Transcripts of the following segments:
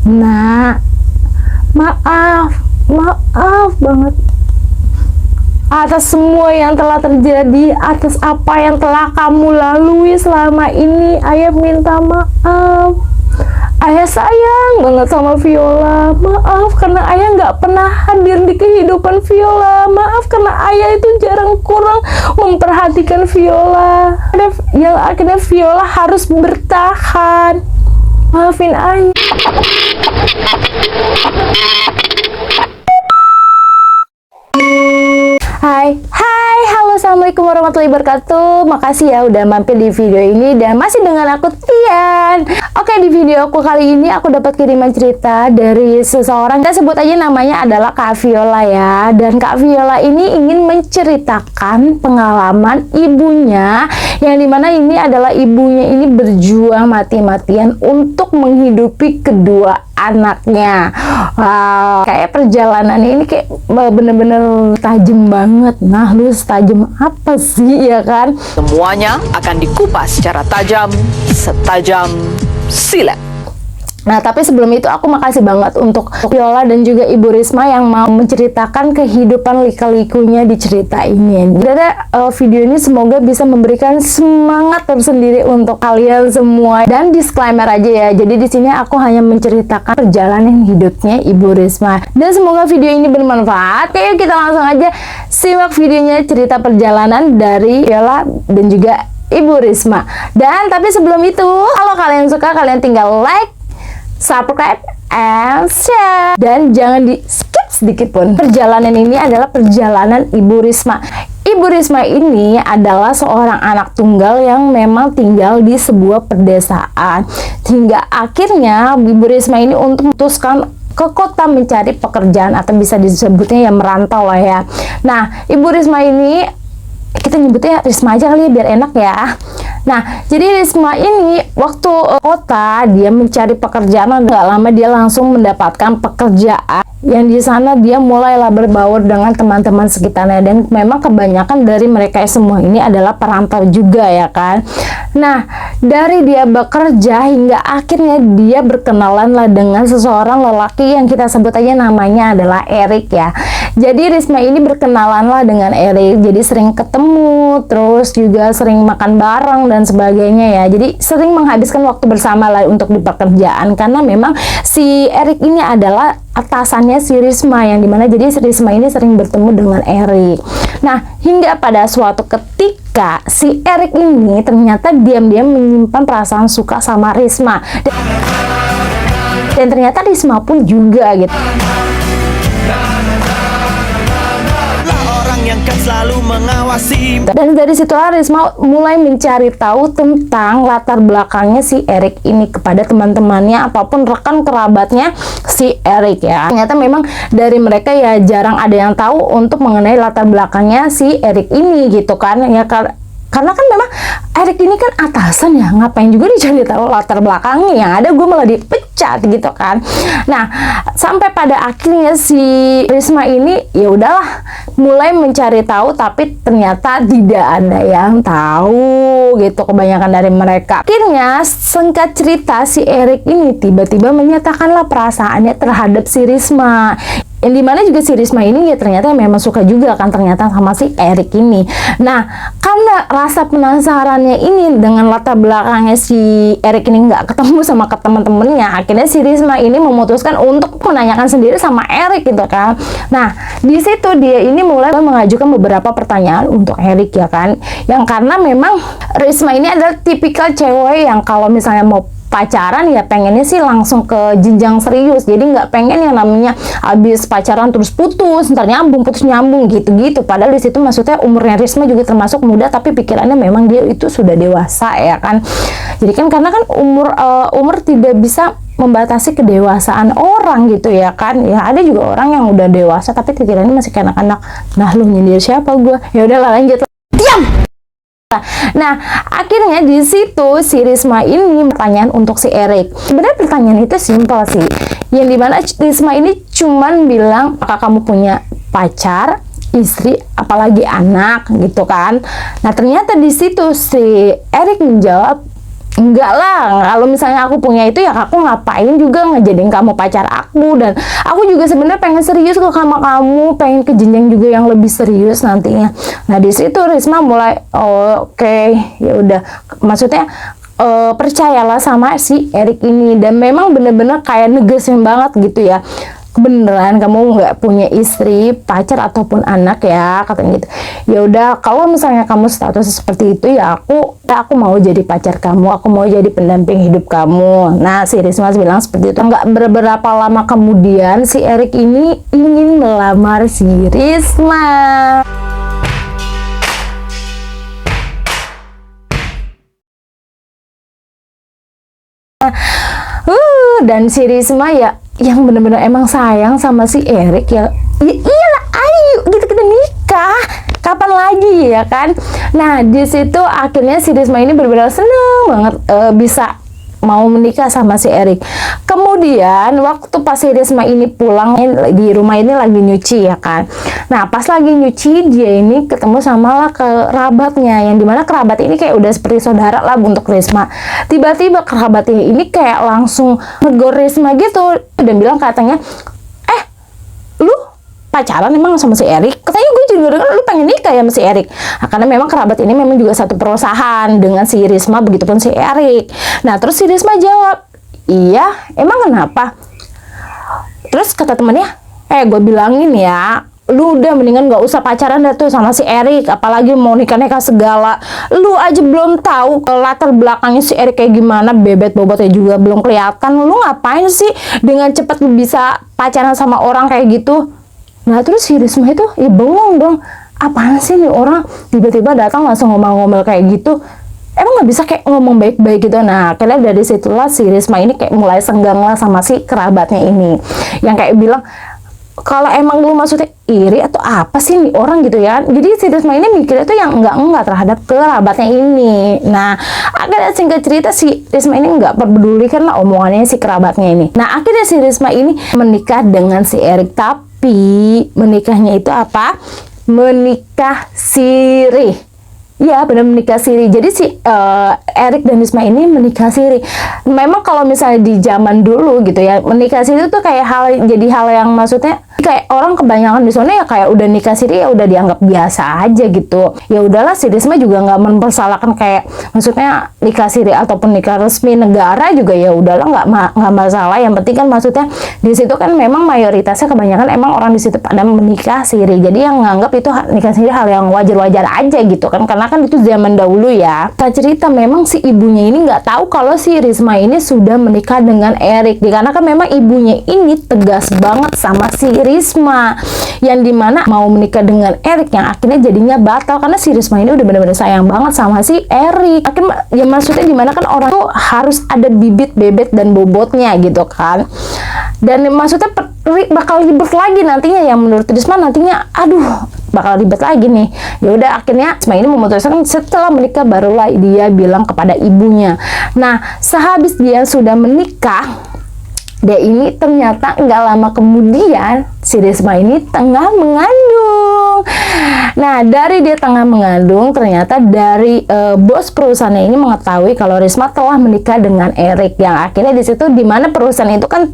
Nak, maaf banget atas semua yang telah terjadi, atas apa yang telah kamu lalui selama ini. Ayah minta maaf. Ayah sayang banget sama Viola. Maaf karena ayah nggak pernah hadir di kehidupan Viola. Maaf karena ayah itu kurang memperhatikan Viola. Yang akhirnya Viola harus bertahan. Maafin ayah. Hai, halo, assalamualaikum warahmatullahi wabarakatuh. Makasih ya udah mampir di video ini dan masih dengan aku Tian. Oke, di video aku kali ini aku dapat kiriman cerita dari seseorang. Kita sebut aja namanya adalah Kak Viola ya. Dan Kak Viola ini ingin menceritakan pengalaman ibunya, yang dimana ini adalah ibunya ini berjuang mati-matian untuk menghidupi kedua anaknya. Wow, kayak perjalanannya ini kayak bener-bener tajam banget. Nah, lu tajam apa sih ya kan? Semuanya akan dikupas secara tajam, setajam silet. Nah, tapi sebelum itu aku makasih banget untuk Viola dan juga Ibu Risma yang mau menceritakan kehidupan lika-likunya di cerita ini. Jadi video ini semoga bisa memberikan semangat tersendiri untuk kalian semua. Dan disclaimer aja ya, jadi di sini aku hanya menceritakan perjalanan hidupnya Ibu Risma. Dan semoga video ini bermanfaat. Oke, kita langsung aja simak videonya, cerita perjalanan dari Viola dan juga Ibu Risma. Dan tapi sebelum itu, kalau kalian suka, kalian tinggal like, subscribe, and share, dan jangan di skip sedikit pun. Perjalanan ini adalah perjalanan Ibu Risma. Ibu Risma ini adalah seorang anak tunggal yang memang tinggal di sebuah pedesaan, hingga akhirnya Ibu Risma ini untuk memutuskan ke kota mencari pekerjaan, atau bisa disebutnya ya merantau lah ya. Nah, Ibu Risma ini kita nyebutnya Risma aja kali ya biar enak ya. Nah, jadi Risma ini waktu kota dia mencari pekerjaan, nggak lama dia langsung mendapatkan pekerjaan yang di sana dia mulailah berbaur dengan teman-teman sekitarnya, dan memang kebanyakan dari mereka semua ini adalah perantau juga ya kan. Nah, dari dia bekerja hingga akhirnya dia berkenalan lah dengan seseorang lelaki yang kita sebut aja namanya adalah Erik ya. Jadi Risma ini berkenalan lah dengan Erik, jadi sering ketemu, terus juga sering makan bareng dan sebagainya ya. Jadi sering menghabiskan waktu bersama lah untuk di pekerjaan, karena memang si Erik ini adalah atasannya si Risma, yang dimana jadi Risma ini sering bertemu dengan Erik. Nah, hingga pada suatu ketika si Erik ini ternyata diam-diam menyimpan perasaan suka sama Risma, dan ternyata Risma pun juga gitu. Yang kan selalu mengawasi. Dan dari situlah Risma mulai mencari tahu tentang latar belakangnya si Erik ini kepada teman-temannya ataupun rekan kerabatnya si Erik ya. Ternyata memang dari mereka ya jarang ada yang tahu untuk mengenai latar belakangnya si Erik ini gitu kan ya, karena kan memang Erik ini kan atasan ya, ngapain juga dicari tahu latar belakangnya, yang ada gue malah dipecat gitu kan. Nah, sampai pada akhirnya si Risma ini ya udahlah mulai mencari tahu, tapi ternyata tidak ada yang tahu gitu kebanyakan dari mereka. Akhirnya singkat cerita si Erik ini tiba-tiba menyatakanlah perasaannya terhadap si Risma, yang dimana juga si Risma ini ya ternyata memang suka juga kan ternyata sama si Erik ini. Nah, karena rasa penasarannya ini dengan latar belakangnya si Erik ini nggak ketemu sama ke teman-temannya, akhirnya si Risma ini memutuskan untuk menanyakan sendiri sama Erik gitu kan. Nah, di situ dia ini mulai mengajukan beberapa pertanyaan untuk Erik ya kan, yang karena memang Risma ini adalah tipikal cewek yang kalau misalnya mau pacaran ya pengennya sih langsung ke jenjang serius, jadi nggak pengen yang namanya habis pacaran terus putus, ntar nyambung putus nyambung gitu-gitu. Padahal di situ maksudnya umurnya Risma juga termasuk muda, tapi pikirannya memang dia itu sudah dewasa ya kan. Jadi kan karena kan umur tidak bisa membatasi kedewasaan orang gitu ya kan. Ya ada juga orang yang udah dewasa tapi pikirannya masih kayak anak-anak. Nah, lu nyindir siapa gue? Ya udahlah lanjut. Diam. Nah, akhirnya di situ si Risma ini pertanyaan untuk si Erik. Sebenarnya pertanyaan itu simpel sih, yang dimana Risma ini cuman bilang, apakah kamu punya pacar, istri, apalagi anak gitu kan. Nah, ternyata di situ si Erik menjawab, enggak lah, kalau misalnya aku punya itu ya aku ngapain juga ngejadiin kamu pacar aku, dan aku juga sebenarnya pengen serius kok sama kamu, pengen ke jenjang juga yang lebih serius nantinya. Nah di situ Risma mulai oke, ya udah, maksudnya percayalah sama si Erik ini, dan memang bener-bener kayak negesin banget gitu ya, beneran kamu nggak punya istri, pacar ataupun anak ya, katanya gitu. Ya udah, kalau misalnya kamu status seperti itu ya aku mau jadi pacar kamu, aku mau jadi pendamping hidup kamu. Nah si Risma bilang seperti itu. Nggak beberapa lama kemudian si Erik ini ingin melamar si Risma. Dan si Risma ya yang bener-bener emang sayang sama si Erik ya, iyalah ayo gitu kita nikah, kapan lagi ya kan. Nah di situ akhirnya si Risma ini bener-bener seneng banget bisa mau menikah sama si Erik. Kemudian waktu pas si Risma ini pulang di rumah ini lagi nyuci ya kan. Nah pas lagi nyuci dia ini ketemu sama lah kerabatnya, yang dimana kerabat ini kayak udah seperti saudara lah untuk Risma. Tiba-tiba kerabatnya ini kayak langsung negor Risma gitu dan bilang katanya, lu pacaran emang sama si Erik? Katanya gue juga dengar lu pengen nikah ya sama si Erik. Nah, karena memang kerabat ini memang juga satu perusahaan dengan si Risma, begitupun si Erik. Nah terus si Risma jawab, iya emang kenapa? Terus kata temannya, gue bilangin ya, lu udah mendingan gak usah pacaran dah tuh sama si Erik, apalagi mau nikah-nikah segala. Lu aja belum tahu latar belakangnya si Erik kayak gimana, bebet bobotnya juga belum kelihatan. Lu ngapain sih dengan cepat lu bisa pacaran sama orang kayak gitu? Nah terus si Risma itu ya bengong dong, apaan sih nih orang tiba-tiba datang langsung ngomel-ngomel kayak gitu, emang nggak bisa kayak ngomong baik-baik gitu. Nah akhirnya dari situlah si Risma ini kayak mulai senggang lah sama si kerabatnya ini, yang kayak bilang kalau emang lu maksudnya iri atau apa sih nih orang gitu ya. Jadi si Risma ini mikirnya tuh yang enggak terhadap kerabatnya ini. Nah akhirnya singkat cerita si Risma ini nggak peduli kan lah omongannya si kerabatnya ini. Nah akhirnya si Risma ini menikah dengan si Erik, tapi menikahnya itu apa? Menikah siri. Ya benar, menikah siri. Jadi si Erik dan Risma ini menikah siri. Memang kalau misalnya di zaman dulu gitu ya, menikah siri itu kayak jadi hal yang maksudnya kayak orang kebanyakan di sana ya kayak udah nikah siri ya udah dianggap biasa aja gitu. Ya udahlah, si Risma juga nggak mempersalahkan kayak maksudnya nikah siri ataupun nikah resmi negara juga ya udahlah, nggak masalah. Yang penting kan maksudnya di situ kan memang mayoritasnya kebanyakan emang orang di situ pada menikah siri. Jadi yang nganggap itu nikah siri hal yang wajar-wajar aja gitu kan, karena kan itu zaman dahulu ya. Kita cerita memang si ibunya ini nggak tahu kalau si Risma ini sudah menikah dengan Erik, dikarenakan memang ibunya ini tegas banget sama si Risma, yang dimana mau menikah dengan Erik, yang akhirnya jadinya batal karena si Risma ini udah bener-bener sayang banget sama si Erik. Akhirnya ya maksudnya dimana kan orang tuh harus ada bibit, bebet dan bobotnya gitu kan, dan maksudnya bakal ribet lagi nantinya, yang menurut Risma nantinya aduh bakal ribet lagi nih. Ya udah akhirnya Risma ini memutuskan setelah menikah barulah dia bilang kepada ibunya. Nah sehabis dia sudah menikah, dia ini ternyata nggak lama kemudian si Risma ini tengah mengandung. Nah dari dia tengah mengandung, ternyata dari bos perusahaannya ini mengetahui kalau Risma telah menikah dengan Erik, yang akhirnya di situ dimana perusahaan itu kan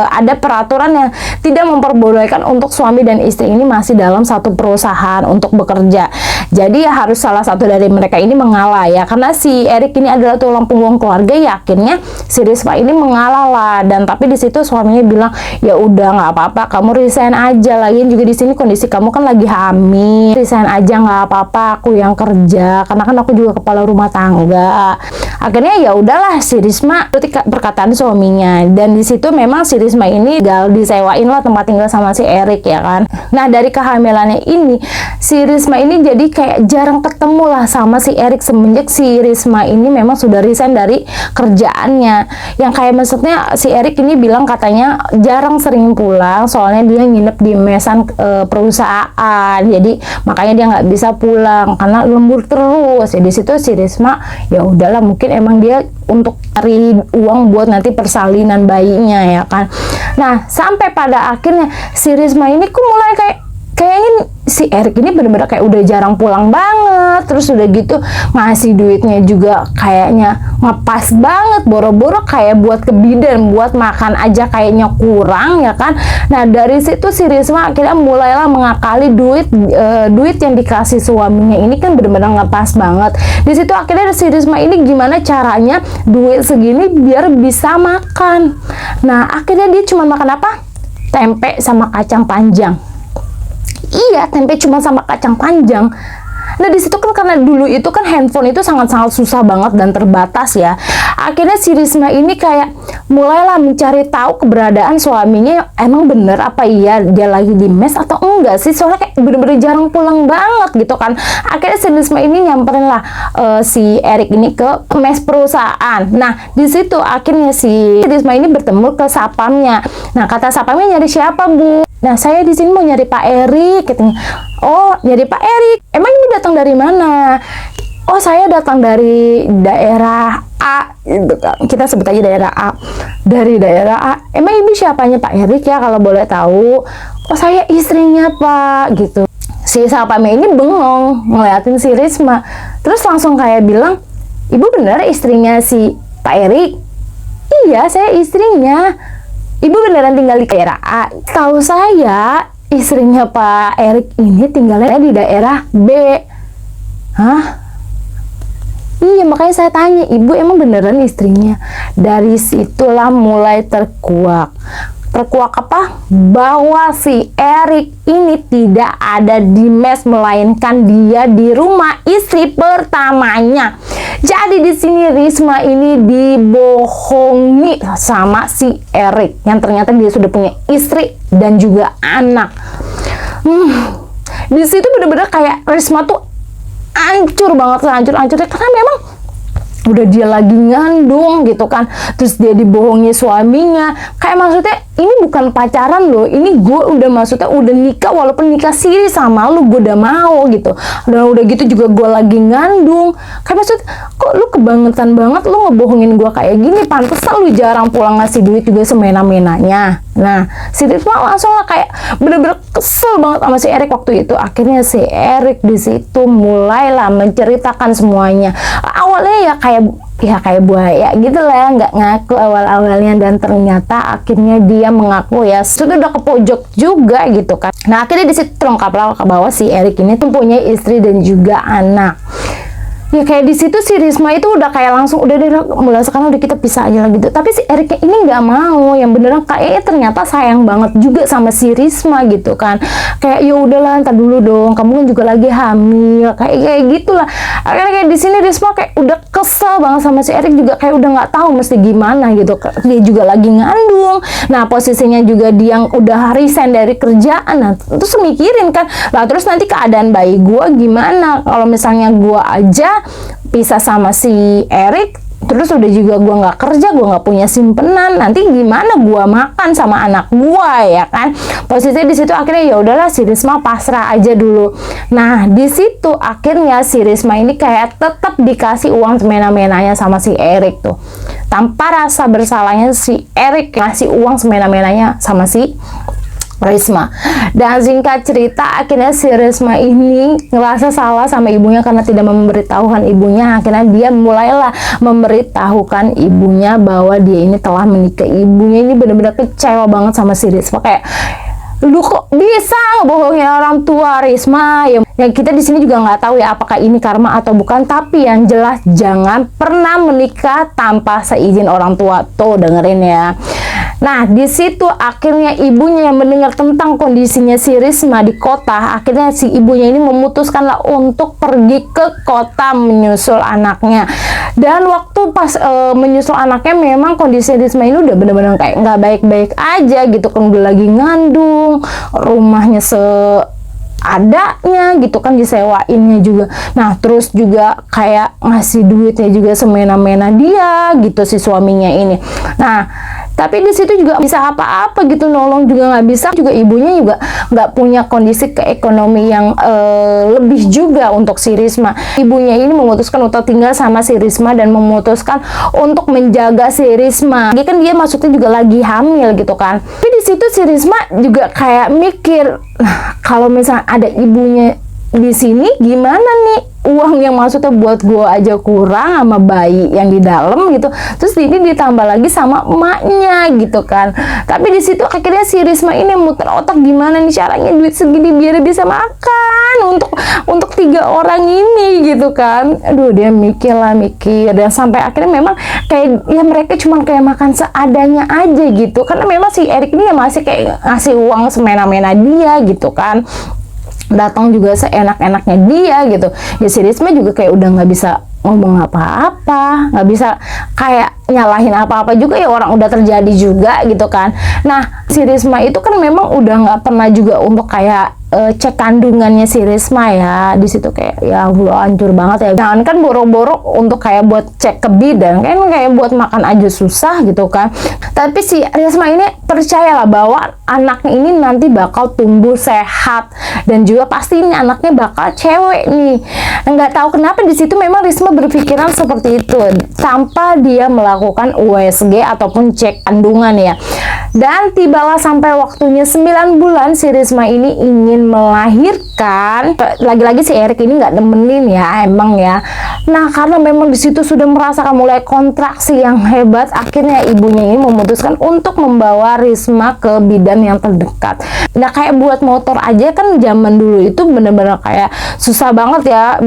ada peraturan yang tidak memperbolehkan untuk suami dan istri ini masih dalam satu perusahaan untuk bekerja. Jadi ya harus salah satu dari mereka ini mengalah ya, karena si Erik ini adalah tulang punggung keluarga. Ya akhirnya si Risma ini mengalah lah, dan tapi di situ suaminya bilang ya udah nggak apa-apa, kamu resign aja, lagian juga di sini kondisi kamu kan lagi hamil, resign aja nggak apa-apa, aku yang kerja karena kan aku juga kepala rumah tangga. Akhirnya ya udahlah si Risma ikuti perkataan suaminya, dan di situ memang si Risma ini disewain lah tempat tinggal sama si Erik ya kan. Nah dari kehamilannya ini si Risma ini jadi kayak jarang ketemu lah sama si Erik semenjak si Risma ini memang sudah resign dari kerjaannya, yang kayak maksudnya si Erik ini bilang katanya jarang sering pulang soalnya dia nginep di mesan perusahaan, jadi makanya dia nggak bisa pulang karena lembur terus. Ya di situ si Risma ya udahlah, mungkin emang dia untuk cari uang buat nanti persalinan bayinya ya kan. Nah sampai pada akhirnya si Risma ini kok mulai kayak si Erik ini bener-bener kayak udah jarang pulang banget, terus udah gitu ngasih duitnya juga kayaknya ngepas banget, boro-boro kayak buat ke bidan, buat makan aja kayaknya kurang ya kan. Nah dari situ si Risma akhirnya mulailah mengakali duit yang dikasih suaminya ini kan bener-bener ngepas banget. Di situ akhirnya si Risma ini gimana caranya duit segini biar bisa makan. Nah akhirnya dia cuma makan apa? Tempe sama kacang panjang. Iya, tempe cuma sama kacang panjang. Nah, di situ kan karena dulu itu kan handphone itu sangat-sangat susah banget dan terbatas ya. Akhirnya si Risma ini kayak mulailah mencari tahu keberadaan suaminya, emang bener apa iya dia lagi di mes atau enggak sih? Soalnya kayak bener-bener jarang pulang banget gitu kan. Akhirnya si Risma ini nyamperin lah si Erik ini ke mes perusahaan. Nah, di situ akhirnya si Risma ini bertemu ke sapamnya. Nah, kata sapamnya, nyari siapa, Bu? Nah, saya di sini mau nyari Pak Erik, katanya. Oh, nyari Pak Erik. Emang ibu datang dari mana? Oh, saya datang dari daerah A, gitu kan. Kita sebut aja daerah A. Dari daerah A. Emang ibu siapanya Pak Erik ya, kalau boleh tahu? Oh, saya istrinya, Pak, gitu. Si sapamnya ini bengong ngeliatin si Risma. Terus langsung kayak bilang, ibu bener istrinya si Pak Erik? Iya, saya istrinya. Ibu beneran tinggal di daerah A? Tahu saya istrinya Pak Erik ini tinggalnya di daerah B. Hah? Iya, makanya saya tanya, ibu emang beneran istrinya? Dari situlah mulai terkuak. Terkuak apa? Bahwa si Erik ini tidak ada di mes, melainkan dia di rumah istri pertamanya. Jadi di sini Risma ini dibohongi sama si Erik yang ternyata dia sudah punya istri dan juga anak. Di situ bener-bener kayak Risma tuh hancur banget, hancur-hancurnya, karena memang udah dia lagi ngandung gitu kan, terus dia dibohongi suaminya. Kayak maksudnya ini bukan pacaran loh, ini gue udah maksudnya udah nikah, walaupun nikah siri sama lu gue udah mau gitu, dan udah gitu juga gue lagi ngandung. Kayak maksud kok lu kebangetan banget lu ngebohongin gue kayak gini, pantesan lu jarang pulang ngasih duit juga semena-menanya. Nah si Risma langsung lah kayak bener-bener kesel banget sama si Erik waktu itu. Akhirnya si Erik di situ mulailah menceritakan semuanya. Awalnya ya kayak buaya gitu lah, nggak ngaku awal-awalnya, dan ternyata akhirnya dia mengaku ya sudah ke pojok juga gitu kan. Nah akhirnya di situ terungkaplah bahwa si Erik ini mempunyai istri dan juga anak. Ya kayak di situ si Risma itu udah kayak langsung udah deh, mulai sekarang udah kita pisah aja lah gitu. Tapi si Erik ini nggak mau, yang beneran kayaknya ternyata sayang banget juga sama si Risma gitu kan. Kayak ya udahlah, ntar dulu dong, kamu kan juga lagi hamil, kayak gitulah. Akhirnya kayak di sini Risma kayak udah kesel banget sama si Erik, juga kayak udah nggak tahu mesti gimana gitu. Dia juga lagi ngandung. Nah posisinya juga dia yang udah resign dari kerjaan. Nah terus mikirin kan, lah terus nanti keadaan bayi gua gimana kalau misalnya gua aja pisah sama si Erik, terus udah juga gue nggak kerja, gue nggak punya simpenan, nanti gimana gue makan sama anak gue ya kan. Posisinya di situ akhirnya ya udahlah si Risma pasrah aja dulu. Nah di situ akhirnya si Risma ini kayak tetap dikasih uang semena-menanya sama si Erik tuh, tanpa rasa bersalahnya si Erik ngasih uang semena-menanya sama si Risma. Dan singkat cerita akhirnya si Risma ini ngerasa salah sama ibunya karena tidak memberitahukan ibunya. Akhirnya dia mulailah memberitahukan ibunya bahwa dia ini telah menikah. Ibunya ini benar-benar kecewa banget sama si Risma, kayak lu kok bisa bohongin orang tua, Risma? Yang kita di sini juga nggak tahu ya apakah ini karma atau bukan, tapi yang jelas jangan pernah menikah tanpa seizin orang tua. Tuh dengerin ya. Nah di situ akhirnya ibunya yang mendengar tentang kondisinya si Risma di kota, akhirnya si ibunya ini memutuskanlah untuk pergi ke kota menyusul anaknya. Dan waktu pas menyusul anaknya, memang kondisi Risma ini udah bener-bener kayak nggak baik-baik aja gitu kan, udah lagi ngandung, rumahnya adanya gitu kan, disewainnya juga. Nah terus juga kayak ngasih duitnya juga semena-mena dia gitu si suaminya ini. Nah Tapi di situ juga bisa apa-apa gitu, nolong juga nggak bisa. Juga ibunya juga nggak punya kondisi keekonomi yang lebih juga untuk si Risma. Ibunya ini memutuskan untuk tinggal sama si Risma dan memutuskan untuk menjaga si Risma. Dia kan dia maksudnya juga lagi hamil gitu kan. Tapi di situ si Risma juga kayak mikir, nah kalau misalnya ada ibunya di sini gimana nih, uang yang maksudnya buat gue aja kurang sama bayi yang di dalam gitu, terus ini ditambah lagi sama emaknya gitu kan. Tapi di situ akhirnya si Risma ini muter otak gimana nih caranya duit segini biar bisa makan untuk 3 orang ini gitu kan. Aduh, dia mikir dan sampai akhirnya memang kayak ya mereka cuma kayak makan seadanya aja gitu, karena memang si Erik ini ya masih kayak ngasih uang semena-mena dia gitu kan, datang juga seenak-enaknya dia gitu. Ya si Risma juga kayak udah nggak bisa ngomong apa-apa, nggak bisa kayak nyalahin apa-apa juga, ya orang udah terjadi juga gitu kan. Nah si Risma itu kan memang udah nggak pernah juga untuk kayak cek kandungannya si Risma ya. Di situ kayak ya Allah hancur banget ya. Jangan kan boro-boro untuk kayak buat cek ke bidan, kan kayak buat makan aja susah gitu kan. Tapi si Risma ini percayalah bahwa anaknya ini nanti bakal tumbuh sehat dan juga pasti ini anaknya bakal cewek nih. Nggak tahu kenapa di situ memang Risma berpikiran seperti itu tanpa dia melakukan USG ataupun cek kandungan ya. Dan tibalah sampai waktunya 9 bulan si Risma ini ingin melahirkan. Lagi-lagi si Erik ini nggak demenin ya emang ya. Nah karena memang di situ sudah merasakan mulai kontraksi yang hebat, akhirnya ibunya ini memutuskan untuk membawa Risma ke bidan yang terdekat. Nah kayak buat motor aja kan zaman dulu itu bener-bener kayak susah banget ya,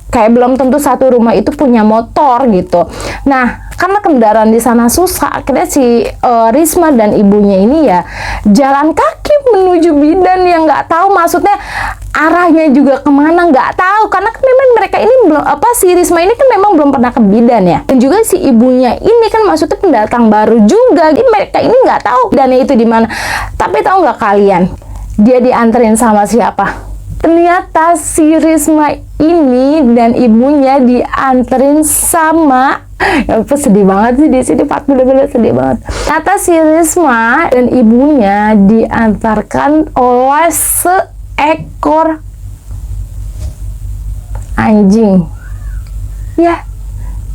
kayak belum tentu satu rumah itu punya motor gitu. Nah karena kendaraan di sana susah, akhirnya si Risma dan ibunya ini ya jalan kaki menuju bidan yang nggak tahu maksudnya arahnya juga kemana, nggak tahu, karena kan memang mereka ini belum si Risma ini kan memang belum pernah ke bidan ya, dan juga si ibunya ini kan maksudnya pendatang baru juga, jadi mereka ini nggak tahu bidannya itu di mana. Tapi tahu nggak kalian, dia dianterin sama siapa? Ternyata si Risma ini dan ibunya dianterin sama, ya sedih banget sih di sini, Pak, bener-bener sedih banget. Ternyata si Risma dan ibunya diantarkan oleh seekor anjing. Ya,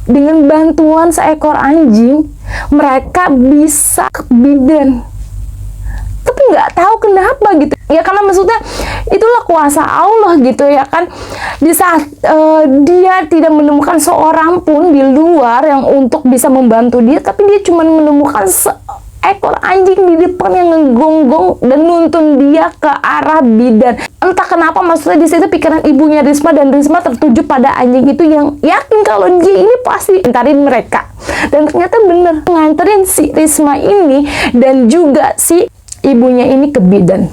dengan bantuan seekor anjing mereka bisa ke bidan. Tapi nggak tahu kenapa gitu ya, karena maksudnya itulah kuasa Allah gitu ya kan. Di saat dia tidak menemukan seorang pun di luar yang untuk bisa membantu dia, tapi dia cuma menemukan seekor anjing di depan yang ngegonggong dan nuntun dia ke arah bidan. Entah kenapa maksudnya di situ pikiran ibunya Risma dan Risma tertuju pada anjing itu yang yakin kalau dia ini pasti nganterin mereka. Dan ternyata bener nganterin si Risma ini dan juga si ibunya ini ke bidan.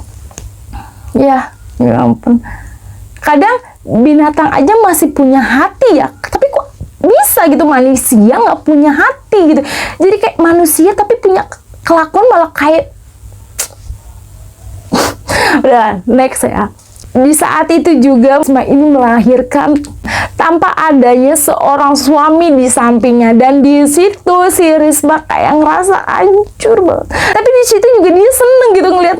Ya ampun. Kadang binatang aja masih punya hati ya, tapi kok bisa gitu manusia nggak punya hati gitu. Jadi kayak manusia tapi punya kelakuan malah kayak udah next ya. Di saat itu juga Risma ini melahirkan tanpa adanya seorang suami di sampingnya, dan di situ si Risma kayak ngerasa hancur banget. Tapi di situ juga dia seneng gitu ngeliat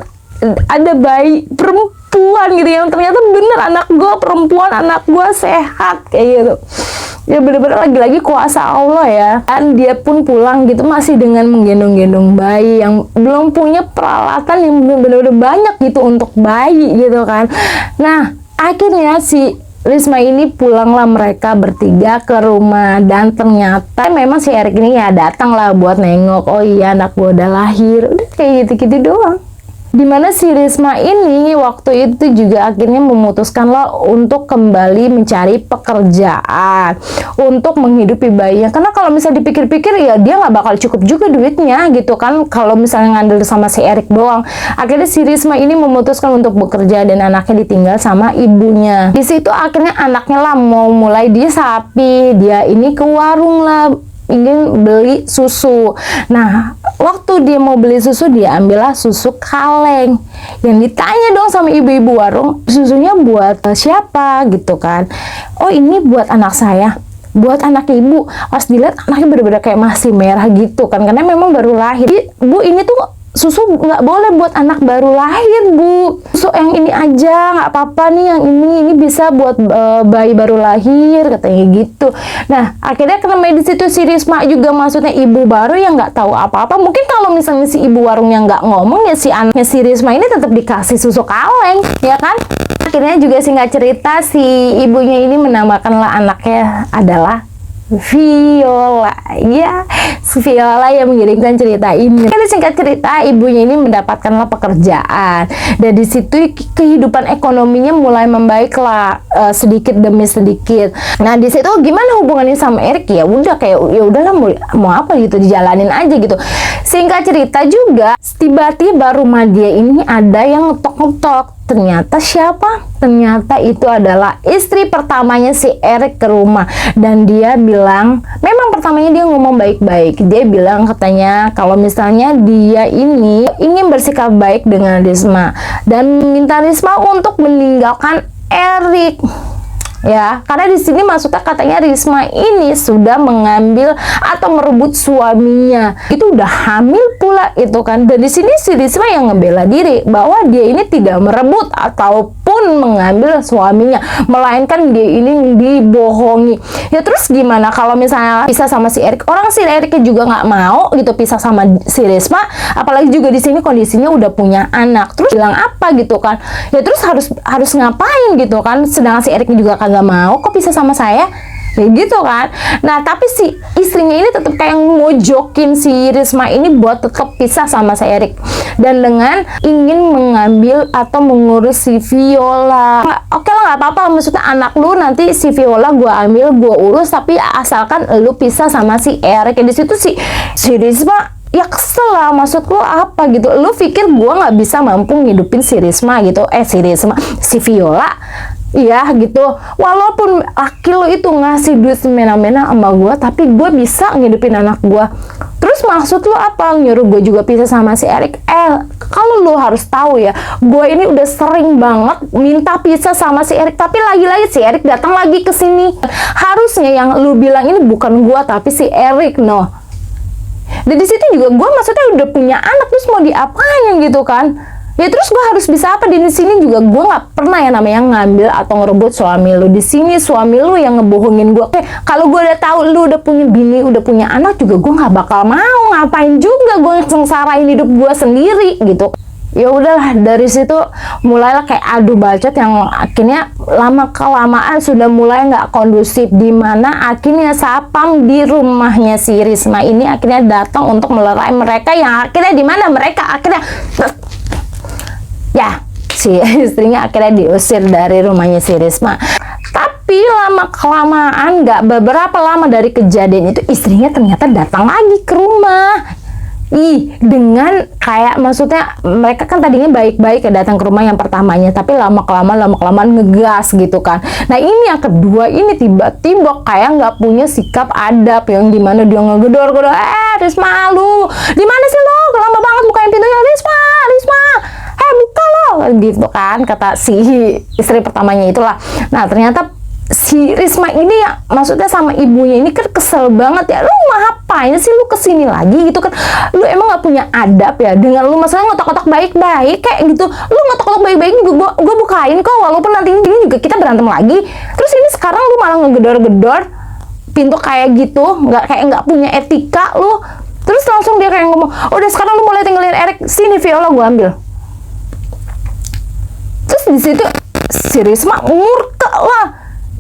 ada bayi perempuan gitu yang ternyata bener anak gue perempuan, anak gue sehat kayak gitu. Ya bener-bener lagi-lagi kuasa Allah ya. Dan dia pun pulang gitu masih dengan menggendong-gendong bayi yang belum punya peralatan yang bener-bener banyak gitu untuk bayi gitu kan. Nah akhirnya si Risma ini pulanglah mereka bertiga ke rumah, dan ternyata memang si Erik ini ya datang lah buat nengok, oh iya anak gue udah lahir, udah kayak gitu-gitu doang. Dimana si Risma ini waktu itu juga akhirnya memutuskan lah untuk kembali mencari pekerjaan untuk menghidupi bayinya, karena kalau misalnya dipikir-pikir ya dia nggak bakal cukup juga duitnya gitu kan kalau misalnya ngandel sama si Erik doang. Akhirnya si Risma ini memutuskan untuk bekerja dan anaknya ditinggal sama ibunya. Di situ akhirnya anaknya lah mau mulai dia sapi, dia ini ke warung lah ingin beli susu. Nah waktu dia mau beli susu, dia ambillah susu kaleng. Yang ditanya dong sama ibu-ibu warung, susunya buat siapa gitu kan. Oh ini buat anak saya. buat anak ibu. Pas dilihat anaknya bener-bener kayak masih merah gitu kan, karena memang baru lahir. Jadi, Bu, ini tuh susu nggak boleh buat anak baru lahir, Bu. Susu yang ini aja, nggak apa-apa nih yang ini bisa buat bayi baru lahir, katanya gitu. Nah, akhirnya karena di situ si Risma juga maksudnya ibu baru yang nggak tahu apa-apa. Mungkin kalau misalnya si ibu warungnya nggak ngomong, ya si anaknya si Risma ini tetap dikasih susu kaleng, ya kan? Akhirnya juga singkat cerita si ibunya ini menamakanlah anaknya adalah Viola. Ya, Viola yang mengirimkan cerita ini. Karena singkat cerita, ibunya ini mendapatkanlah pekerjaan, dan di situ kehidupan ekonominya mulai membaiklah sedikit demi sedikit. Nah, di situ gimana hubungannya sama Erik? Ya udah kayak ya udahlah mau apa gitu, dijalanin aja gitu. Singkat cerita juga, tiba-tiba rumah dia ini ada yang ngetok-ngetok. Ternyata siapa? Ternyata itu adalah istri pertamanya si Erik ke rumah, dan dia bilang, memang pertamanya dia ngomong baik-baik. Dia bilang katanya kalau misalnya dia ini ingin bersikap baik dengan Risma dan minta Risma untuk meninggalkan Erik. Ya, karena di sini maksudnya katanya Risma ini sudah mengambil atau merebut suaminya. Itu udah hamil pula itu kan. Dan di sini si Risma yang ngebela diri bahwa dia ini tidak merebut ataupun mengambil suaminya, melainkan dia ini dibohongi. Ya terus gimana kalau misalnya pisah sama si Erik? Orang si Eriknya juga nggak mau gitu pisah sama si Risma, apalagi juga di sini kondisinya udah punya anak. Terus bilang apa gitu kan? Ya terus harus ngapain gitu kan? Sedangkan si Eriknya juga kagak mau kok pisah sama saya, kayak gitu kan. Nah, tapi si istrinya ini tetap kayak mojokin si Risma ini buat tetap pisah sama si Erik, dan dengan ingin mengambil atau mengurus si Viola. Oke lah, nggak apa-apa, maksudnya anak lu nanti si Viola gua ambil, gua urus, tapi asalkan lu pisah sama si Erik. Di situ si Risma ya kesel lah, maksud lu apa gitu? Lu pikir gua nggak bisa mampu ngidupin si Risma gitu? Si Viola. Iya gitu, walaupun laki lo itu ngasih duit semena-mena sama gue, tapi gue bisa ngidupin anak gue. Terus maksud lo apa? Nyuruh gue juga pisah sama si Erik? Kalau lo harus tahu ya, gue ini udah sering banget minta pisah sama si Erik, tapi lagi-lagi si Erik datang lagi ke sini. Harusnya yang lo bilang ini bukan gue, tapi si Erik, no. Dan di situ juga gue maksudnya udah punya anak, terus mau diapain gitu kan? Ya terus gue harus bisa apa? Di sini juga gue nggak pernah yang namanya ngambil atau ngerebut suami lu. Di sini suami lu yang ngebohongin gue. Kalau gue udah tahu lu udah punya bini, udah punya anak juga, gue nggak bakal mau. Ngapain juga gue sengsarain hidup gue sendiri gitu. Ya udahlah, dari situ mulailah kayak adu bacot yang akhirnya lama kelamaan sudah mulai nggak kondusif, di mana akhirnya sapam di rumahnya si Risma ini akhirnya datang untuk melerai mereka, yang akhirnya di mana mereka akhirnya ya si istrinya akhirnya diusir dari rumahnya si Risma. Tapi lama kelamaan, nggak beberapa lama dari kejadian itu, istrinya ternyata datang lagi ke rumah. Dengan kayak maksudnya mereka kan tadinya baik-baik ya datang ke rumah yang pertamanya, tapi lama kelamaan ngegas gitu kan. Nah ini yang kedua ini tiba-tiba kayak nggak punya sikap adab, yang dimana dia ngegedor-gedor, Risma lu di mana sih lo? Lama banget bukain pintunya, Risma, buka lo, gitu kan kata si istri pertamanya itulah. Nah ternyata si Risma ini ya maksudnya sama ibunya ini kan kesel banget ya, lu ngapain sih lu kesini lagi gitu kan, lu emang nggak punya adab ya, dengan lu maksudnya ngotok-ngotok baik-baik kayak gitu, lu ngotok-ngotok baik-baik juga gue bukain kok, walaupun nanti ini juga kita berantem lagi. Terus ini sekarang lu malah ngegedor-gedor pintu kayak gitu, nggak punya etika lu. Terus langsung dia kayak ngomong, udah sekarang lu mulai tinggalin Erik, sini Viola gue ambil. Terus di situ si Risma murka lah,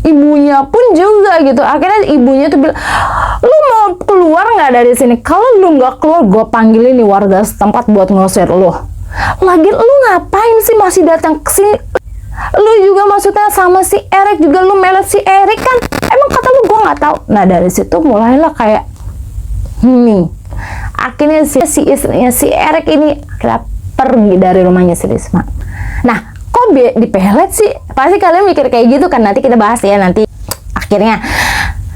ibunya pun juga gitu. Akhirnya ibunya tuh bilang, lu mau keluar nggak dari sini? Kalau lu nggak keluar, gue panggilin nih warga setempat buat ngusir lu. Lagi lu ngapain sih masih datang ke sini? Lu juga maksudnya sama si Erik juga, lu melet si Erik kan? Emang kata lu gue nggak tahu? Nah dari situ mulailah kayak akhirnya si istrinya si Erik ini akhirnya pergi dari rumahnya si Risma. Nah kok dipelet sih? Pasti kalian mikir kayak gitu kan, nanti kita bahas ya nanti akhirnya.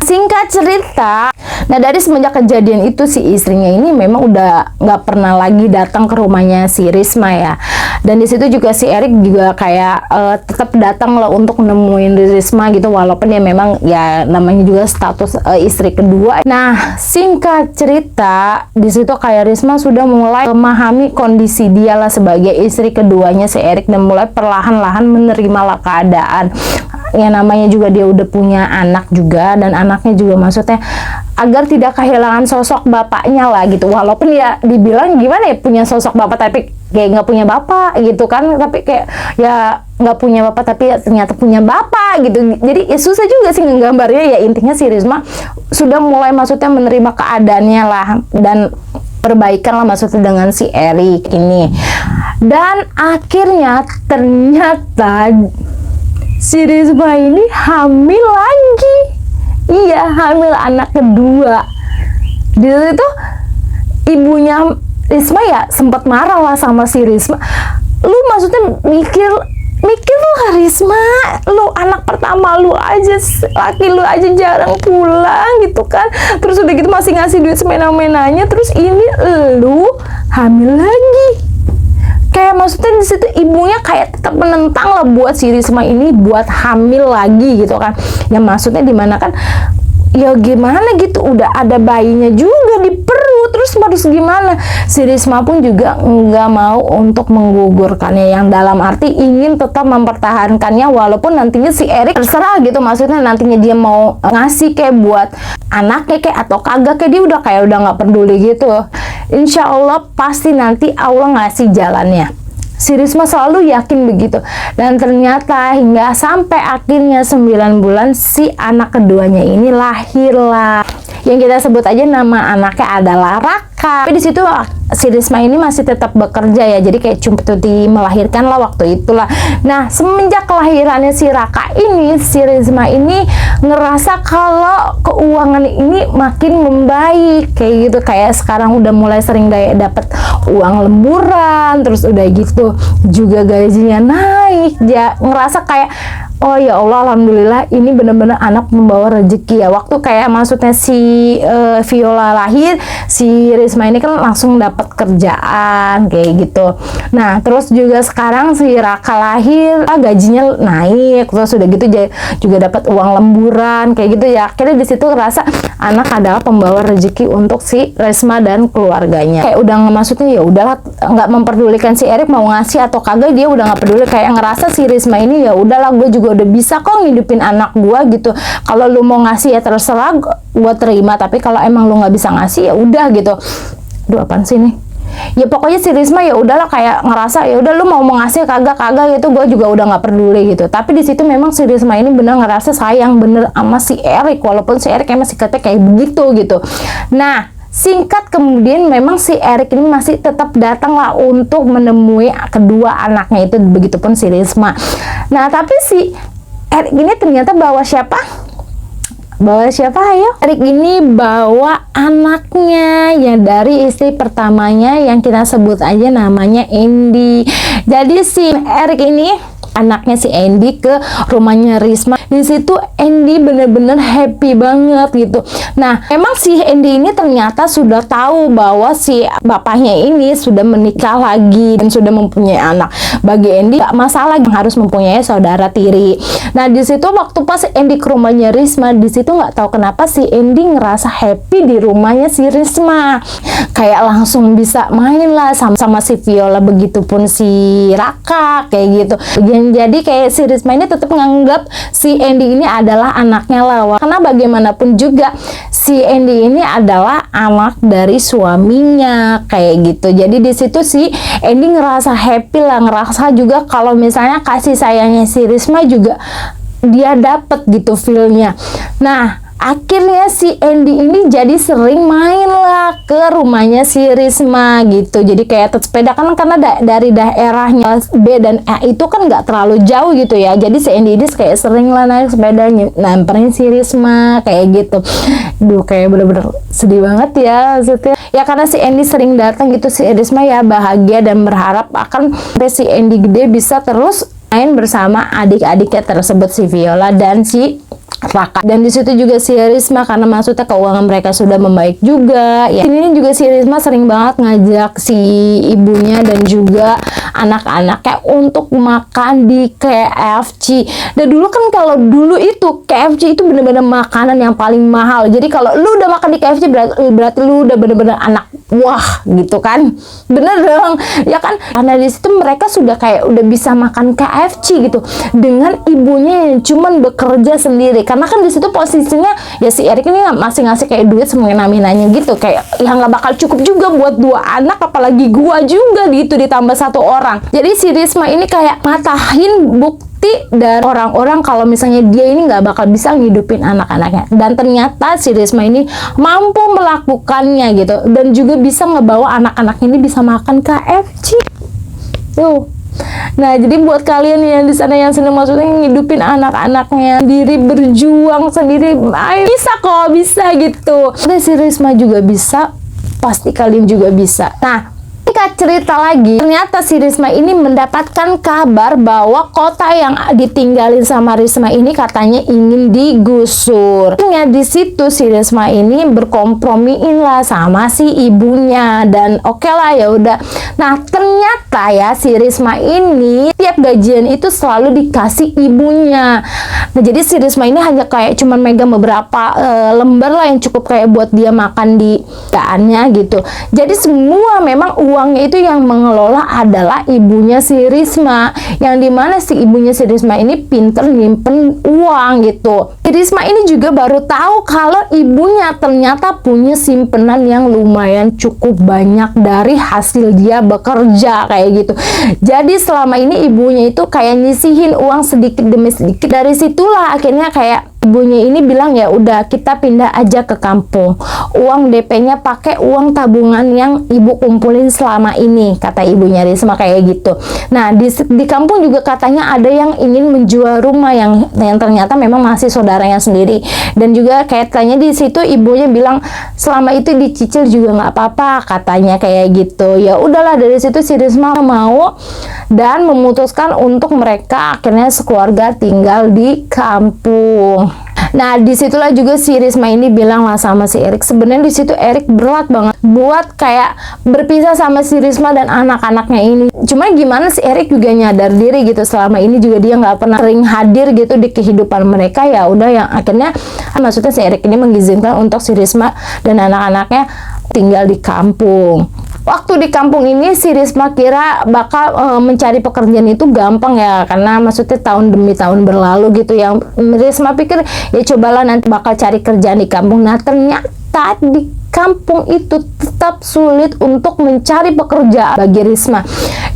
Singkat cerita, Nah, dari semenjak kejadian itu si istrinya ini memang udah nggak pernah lagi datang ke rumahnya si Risma ya. Dan di situ juga si Erik juga kayak tetap datang lah untuk nemuin Risma gitu, walaupun dia memang ya namanya juga status istri kedua. Nah, singkat cerita di situ kayak Risma sudah mulai memahami kondisi dia lah sebagai istri keduanya si Erik dan mulai perlahan-lahan menerima lah keadaan. Ya namanya juga dia udah punya anak juga, dan anaknya juga maksudnya agar tidak kehilangan sosok bapaknya lah gitu, walaupun ya dibilang gimana ya punya sosok bapak tapi kayak nggak punya bapak gitu kan, tapi kayak ya nggak punya bapak tapi ya ternyata punya bapak gitu, jadi ya susah juga sih nggambarnya. Ya intinya si Risma sudah mulai maksudnya menerima keadaannya lah dan perbaikan lah maksudnya dengan si Erik ini. Dan akhirnya ternyata si Risma ini hamil lagi. Iya, hamil anak kedua. Di situ ibunya Risma ya sempat marah lah sama si Risma. Lu maksudnya mikir lah Risma, lu anak pertama lu aja, laki lu aja jarang pulang gitu kan. Terus udah gitu masih ngasih duit semena-menanya, terus ini lu hamil lagi. Kayak maksudnya di situ ibunya kayak tetap menentang lah buat si Risma ini buat hamil lagi gitu kan. Ya maksudnya dimana kan ya gimana gitu, udah ada bayinya juga di perut, terus harus gimana. Si Risma pun juga nggak mau untuk menggugurkannya, yang dalam arti ingin tetap mempertahankannya walaupun nantinya si Erik terserah gitu, maksudnya nantinya dia mau ngasih kayak buat anaknya kayak atau kagak, kayak dia udah kayak udah nggak peduli gitu. Insya Allah pasti nanti Allah ngasih jalannya. Si Risma selalu yakin begitu. Dan ternyata hingga sampai akhirnya 9 bulan si anak keduanya ini lahirlah. Yang kita sebut aja nama anaknya adalah Raka. Tapi di situ si Risma ini masih tetap bekerja ya. Jadi kayak cuma melahirkan lah waktu itulah. Nah, semenjak kelahirannya si Raka ini, si Risma ini ngerasa kalau keuangan ini makin membaik kayak gitu. Kayak sekarang udah mulai sering dapat uang lemburan, terus udah gitu juga gajinya naik. Dia ngerasa kayak oh ya Allah, alhamdulillah ini benar-benar anak membawa rezeki ya. Waktu kayak maksudnya si Viola lahir, si Risma ini kan langsung dapat kerjaan kayak gitu. Nah, terus juga sekarang si Raka lahir, gajinya naik, terus udah gitu juga dapat uang lemburan kayak gitu ya. Akhirnya di situ ngerasa anak adalah pembawa rezeki untuk si Risma dan keluarganya. Kayak udah maksudnya ya udahlah, nggak memperdulikan si Erik mau ngasih atau kagak, dia udah nggak peduli. Kayak ngerasa si Risma ini ya udahlah, gue juga udah bisa kok ngidupin anak gua gitu. Kalau lu mau ngasih ya terserah, gua terima, tapi kalau emang lu nggak bisa ngasih ya udah gitu. Aduh, apaan sih nih? Ya pokoknya si Risma ya udahlah kayak ngerasa ya udah lu mau ngasih kagak gitu, gua juga udah nggak peduli gitu. Tapi di situ memang si Risma ini bener ngerasa sayang bener sama si Erik, walaupun si Erik emang sikapnya kayak begitu gitu. Nah, singkat kemudian memang si Erik ini masih tetap datang lah untuk menemui kedua anaknya itu, begitupun si Risma. Nah, tapi si Erik ini ternyata bawa siapa? Bawa siapa ayo? Erik ini bawa anaknya yang dari istri pertamanya yang kita sebut aja namanya Andy. Jadi si Erik ini anaknya si Andy ke rumahnya Risma. Di situ Andy bener-bener happy banget gitu. Nah, emang si Andy ini ternyata sudah tahu bahwa si bapaknya ini sudah menikah lagi dan sudah mempunyai anak. Bagi Andy gak masalah harus mempunyai saudara tiri. Nah, di situ waktu pas Andy ke rumahnya Risma, di situ nggak tahu kenapa si Andy ngerasa happy di rumahnya si Risma. Kayak langsung bisa main lah sama si Viola, begitupun si Raka kayak gitu. Jadi kayak si Risma ini tetap menganggap si Andy ini adalah anaknya lah. Karena bagaimanapun juga si Andy ini adalah anak dari suaminya kayak gitu. Jadi di situ si Andy ngerasa happy lah, ngerasa juga kalau misalnya kasih sayangnya si Risma juga dia dapet gitu feelnya. Nah, akhirnya si Andy ini jadi sering main lah ke rumahnya si Risma gitu. Jadi kayak sepeda kan karena dari daerahnya B dan A itu kan nggak terlalu jauh gitu ya. Jadi si Andy ini kayak sering lah naik sepeda nyamperin si Risma kayak gitu. Duh, kayak bener-bener sedih banget ya maksudnya. Ya karena si Andy sering datang gitu, si Risma ya bahagia dan berharap akan si Andy gede bisa terus main bersama adik-adiknya tersebut, si Viola dan si Raka. Dan di situ juga si Risma, karena maksudnya keuangan mereka sudah membaik juga ya. Ini juga si Risma sering banget ngajak si ibunya dan juga anak-anaknya untuk makan di KFC. Dan dulu kan, kalau dulu itu KFC itu bener-bener makanan yang paling mahal. Jadi kalau lu udah makan di KFC berarti lu udah bener-bener anak wah gitu kan. Bener dong ya kan, karena di situ mereka sudah kayak udah bisa makan KFC gitu dengan ibunya yang cuman bekerja sendiri. Karena kan di situ posisinya ya si Erik ini masih ngasih kayak duit semena-menanya gitu, kayak ya nggak bakal cukup juga buat 2 anak, apalagi gua juga gitu ditambah 1 orang. Jadi si Risma ini kayak matahin bukti dan orang-orang kalau misalnya dia ini nggak bakal bisa ngidupin anak-anaknya. Dan ternyata si Risma ini mampu melakukannya gitu, dan juga bisa ngebawa anak-anak ini bisa makan KFC tuh. Nah, jadi buat kalian yang di sana yang sedang maksudnya ngidupin anak-anaknya, diri berjuang sendiri, ayo bisa kok, bisa gitu. Ada si Risma juga bisa, pasti kalian juga bisa. Nah, kita cerita lagi, ternyata si Risma ini mendapatkan kabar bahwa kota yang ditinggalin sama Risma ini katanya ingin digusur. Ternyata di situ si Risma ini berkompromiin lah sama si ibunya, dan oke lah ya udah. Nah, ternyata ya si Risma ini tiap gajian itu selalu dikasih ibunya. Nah, jadi si Risma ini hanya kayak cuman megang beberapa lembar lah yang cukup kayak buat dia makan di daannya gitu. Jadi semua memang uangnya itu yang mengelola adalah ibunya si Risma, yang dimana si ibunya si Risma ini pinter nyimpen uang gitu. Si Risma ini juga baru tahu kalau ibunya ternyata punya simpenan yang lumayan cukup banyak dari hasil dia bekerja kayak gitu. Jadi selama ini ibunya itu kayak nyisihin uang sedikit demi sedikit. Dari situlah akhirnya kayak ibunya ini bilang ya udah kita pindah aja ke kampung. Uang DP-nya pakai uang tabungan yang ibu kumpulin selama ini, kata ibunya Risma kayak gitu. Nah, di kampung juga katanya ada yang ingin menjual rumah yang ternyata memang masih saudaranya sendiri. Dan juga kayaknya di situ ibunya bilang selama itu dicicil juga nggak apa-apa, katanya kayak gitu. Ya udahlah, dari situ si Risma mau dan memutuskan untuk mereka akhirnya sekeluarga tinggal di kampung. Nah, disitulah juga si Risma ini bilang lah sama si Erik. Sebenarnya di situ Erik berat banget buat kayak berpisah sama si Risma dan anak-anaknya ini. Cuma gimana si Erik juga nyadar diri gitu, selama ini juga dia nggak pernah sering hadir gitu di kehidupan mereka. Ya udah, yang akhirnya maksudnya si Erik ini mengizinkan untuk si Risma dan anak-anaknya tinggal di kampung. Waktu di kampung ini si Risma kira bakal mencari pekerjaan itu gampang ya, karena maksudnya tahun demi tahun berlalu gitu. Yang Risma pikir ya cobalah nanti bakal cari kerjaan di kampung. Nah, ternyata di kampung itu tetap sulit untuk mencari pekerjaan bagi Risma,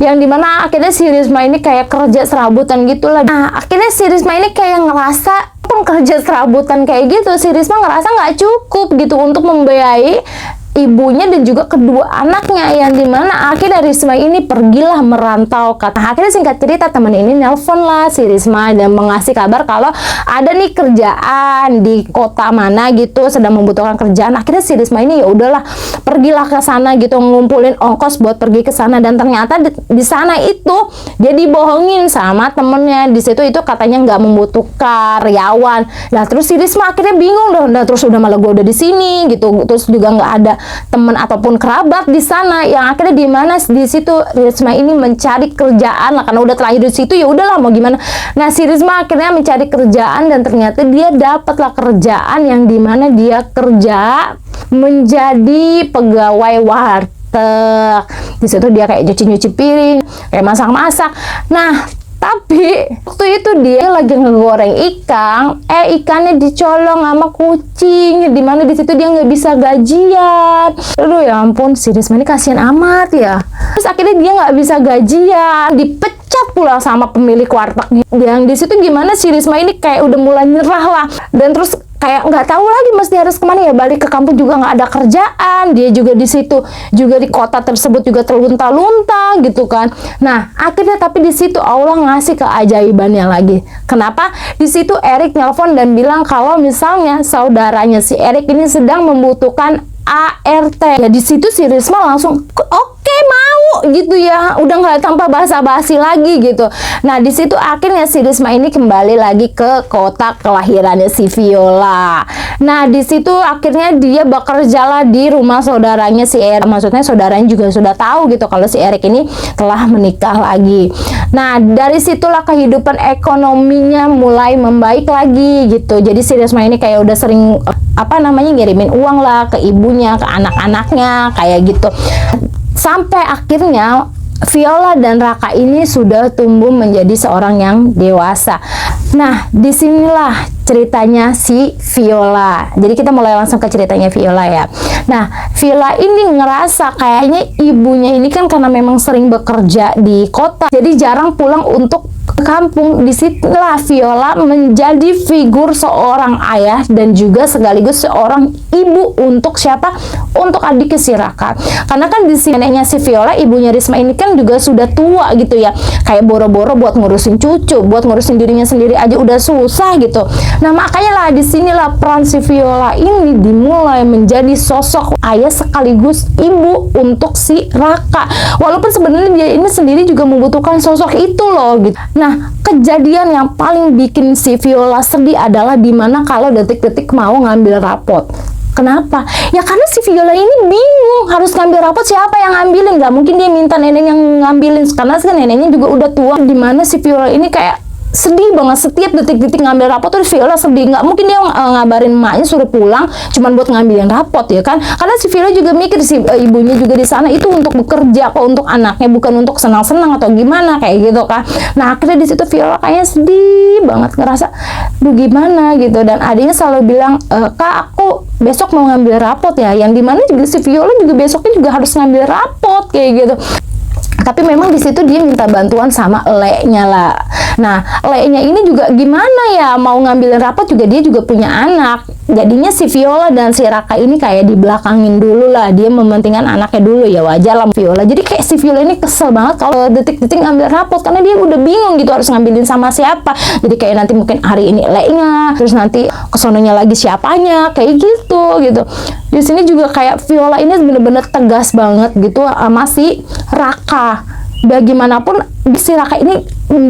yang dimana akhirnya si Risma ini kayak kerja serabutan gitulah. Nah, akhirnya si Risma ini kayak ngerasa kerja serabutan kayak gitu, si Risma ngerasa nggak cukup gitu untuk membiayai ibunya dan juga kedua anaknya, yang dimana akhirnya Risma ini pergilah merantau. Akhirnya singkat cerita teman ini nelpon lah si Risma dan mengasih kabar kalau ada nih kerjaan di kota mana gitu, sedang membutuhkan kerjaan. Akhirnya si Risma ini ya udahlah pergilah ke sana gitu, ngumpulin ongkos buat pergi ke sana. Dan ternyata di sana itu dia dibohongin sama temennya. Di situ itu katanya nggak membutuhkan karyawan. Nah, terus si Risma akhirnya bingung dong. Nah, terus udah malah gue udah di sini gitu, terus juga nggak ada teman ataupun kerabat di sana. Yang akhirnya di mana di situ Risma ini mencari kerjaan lah, karena udah terlanjur di situ ya udahlah mau gimana. Nah, si Risma akhirnya mencari kerjaan dan ternyata dia dapatlah kerjaan yang dimana dia kerja menjadi pegawai warteg. Di situ dia kayak nyuci-nyuci piring, kayak masak-masak. Nah, tapi waktu itu dia lagi ngegoreng ikan, ikannya dicolong sama kucing, dimana di situ dia nggak bisa gajian. Aduh ya ampun, si Risma ini kasihan amat ya. Terus akhirnya dia nggak bisa gajian, dipecat pula sama pemilik wartegnya. Yang di situ gimana si Risma ini kayak udah mulai nyerah lah, dan terus kayak nggak tahu lagi mesti harus kemana ya, balik ke kampung juga nggak ada kerjaan. Dia juga di situ juga di kota tersebut juga terlunta-lunta gitu kan. Nah, akhirnya tapi di situ Allah ngasih keajaibannya lagi. Kenapa? Di situ Erik nelpon dan bilang kalau misalnya saudaranya si Erik ini sedang membutuhkan ART. Ya di situ si Risma langsung oke mau yuk gitu ya, udah nggak tanpa basa-basi lagi gitu. Nah di situ akhirnya si Risma ini kembali lagi ke kota kelahirannya si Viola. Nah di situ akhirnya dia bekerjalah di rumah saudaranya si Erik. Maksudnya saudaranya juga sudah tahu gitu kalau si Erik ini telah menikah lagi. Nah dari situlah kehidupan ekonominya mulai membaik lagi gitu. Jadi si Risma ini kayak udah sering ngirimin uang lah ke ibunya, ke anak-anaknya kayak gitu. Sampai akhirnya Viola dan Raka ini sudah tumbuh menjadi seorang yang dewasa. Nah, disinilah ceritanya si Viola. Jadi kita mulai langsung ke ceritanya Viola ya. Nah, Viola ini ngerasa kayaknya ibunya ini kan karena memang sering bekerja di kota, jadi jarang pulang untuk ke kampung. Disitulah Viola menjadi figur seorang ayah dan juga sekaligus seorang ibu untuk siapa? Untuk adiknya si Raka. Karena kan di sini neneknya si Viola, ibunya Risma ini kan juga sudah tua gitu ya. Kayak boro-boro buat ngurusin cucu, buat ngurusin dirinya sendiri aja udah susah gitu. Nah, makanya lah disinilah peran si Viola ini dimulai menjadi sosok ayah sekaligus ibu untuk si Raka. Walaupun sebenarnya dia ini sendiri juga membutuhkan sosok itu loh gitu. Nah, kejadian yang paling bikin si Viola sedih adalah dimana kalau detik-detik mau ngambil rapot. Kenapa? Ya karena si Viola ini bingung harus ngambil rapot, siapa yang ngambilin. Gak mungkin dia minta nenek yang ngambilin karena kan neneknya juga udah tua. Dimana si Viola ini kayak sedih banget setiap detik-detik ngambil rapot tuh Viola sedih. Nggak mungkin dia ngabarin emaknya suruh pulang cuman buat ngambilin rapot ya kan, karena si Viola juga mikir si ibunya juga di sana itu untuk bekerja kok, untuk anaknya, bukan untuk senang-senang atau gimana kayak gitu kan. Nah akhirnya di situ Viola kayaknya sedih banget, ngerasa duh gimana gitu. Dan adiknya selalu bilang, Kak aku besok mau ngambil rapot ya, yang dimana juga si Viola juga besoknya juga harus ngambil rapot kayak gitu. Tapi memang di situ dia minta bantuan sama leknya lah. Nah, leknya ini juga gimana ya, mau ngambilin rapot juga dia juga punya anak. Jadinya si Viola dan si Raka ini kayak dibelakangin dulu lah. Dia mementingkan anaknya dulu, ya wajar lah Viola. Jadi kayak si Viola ini kesel banget kalau detik-detik ngambil rapot karena dia udah bingung gitu harus ngambilin sama siapa. Jadi kayak nanti mungkin hari ini leknya, terus nanti kesononya lagi siapanya, kayak gitu. Di sini juga kayak Viola ini bener-bener tegas banget gitu sama si Raka. Bagaimanapun si Raka ini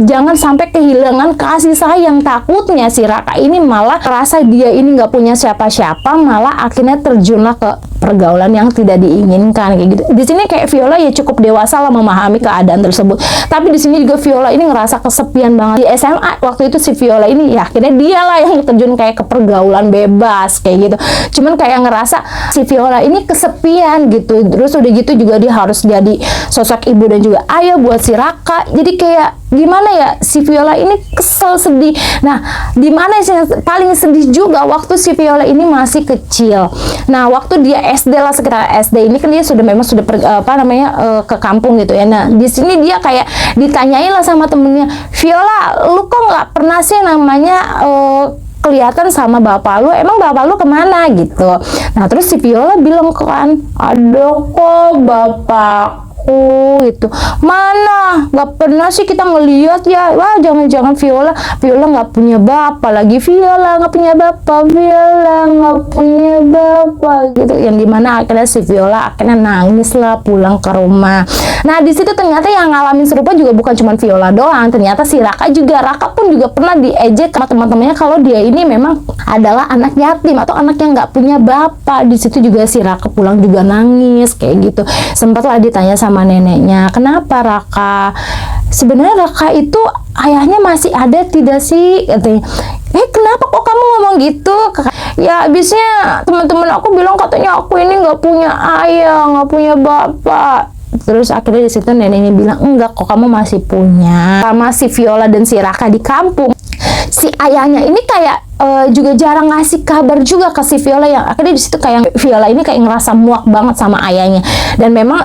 jangan sampai kehilangan kasih sayang. Takutnya si Raka ini malah rasa dia ini nggak punya siapa-siapa, malah akhirnya terjunlah ke pergaulan yang tidak diinginkan kayak gitu. Di sini kayak Viola ya cukup dewasa lah memahami keadaan tersebut. Tapi di sini juga Viola ini ngerasa kesepian banget. Di SMA waktu itu si Viola ini ya akhirnya dialah yang terjun kayak ke pergaulan bebas kayak gitu. Cuman kayak ngerasa si Viola ini kesepian gitu. Terus udah gitu juga dia harus jadi sosok ibu dan juga ayah buat si Raka. Jadi kayak gimana ya, si Viola ini kesel, sedih. Nah, dimana yang paling sedih juga waktu si Viola ini masih kecil. Nah, waktu dia SD lah, sekitar SD ini kan dia sudah memang sudah ke kampung gitu ya. Nah, di sini dia kayak ditanyain lah sama temennya, Viola, lu kok nggak pernah sih namanya kelihatan sama bapak lu, emang bapak lu kemana gitu. Nah, terus si Viola bilang kan, ada kok bapak itu mana, nggak pernah sih kita ngeliat ya. Wah, jangan-jangan Viola nggak punya bapak lagi, Viola nggak punya bapak gitu. Yang dimana akhirnya si Viola akhirnya nangis lah pulang ke rumah. Nah di situ ternyata yang ngalamin serupa juga bukan cuma Viola doang, ternyata si Raka pun juga pernah diejek sama teman-temannya kalau dia ini memang adalah anak yatim atau anak yang nggak punya bapak. Di situ juga si Raka pulang juga nangis kayak gitu. Sempatlah ditanya sama neneknya, kenapa Raka? Sebenarnya Raka itu ayahnya masih ada tidak sih? Katanya, kenapa kok kamu ngomong gitu? Ya abisnya teman-teman aku bilang katanya aku ini nggak punya ayah, nggak punya bapak. Terus akhirnya di situ neneknya bilang, enggak kok, kamu masih punya. Sama si Viola dan si Raka di kampung, si ayahnya ini kayak juga jarang ngasih kabar juga ke si Viola, yang akhirnya di situ kayak Viola ini kayak ngerasa muak banget sama ayahnya. Dan memang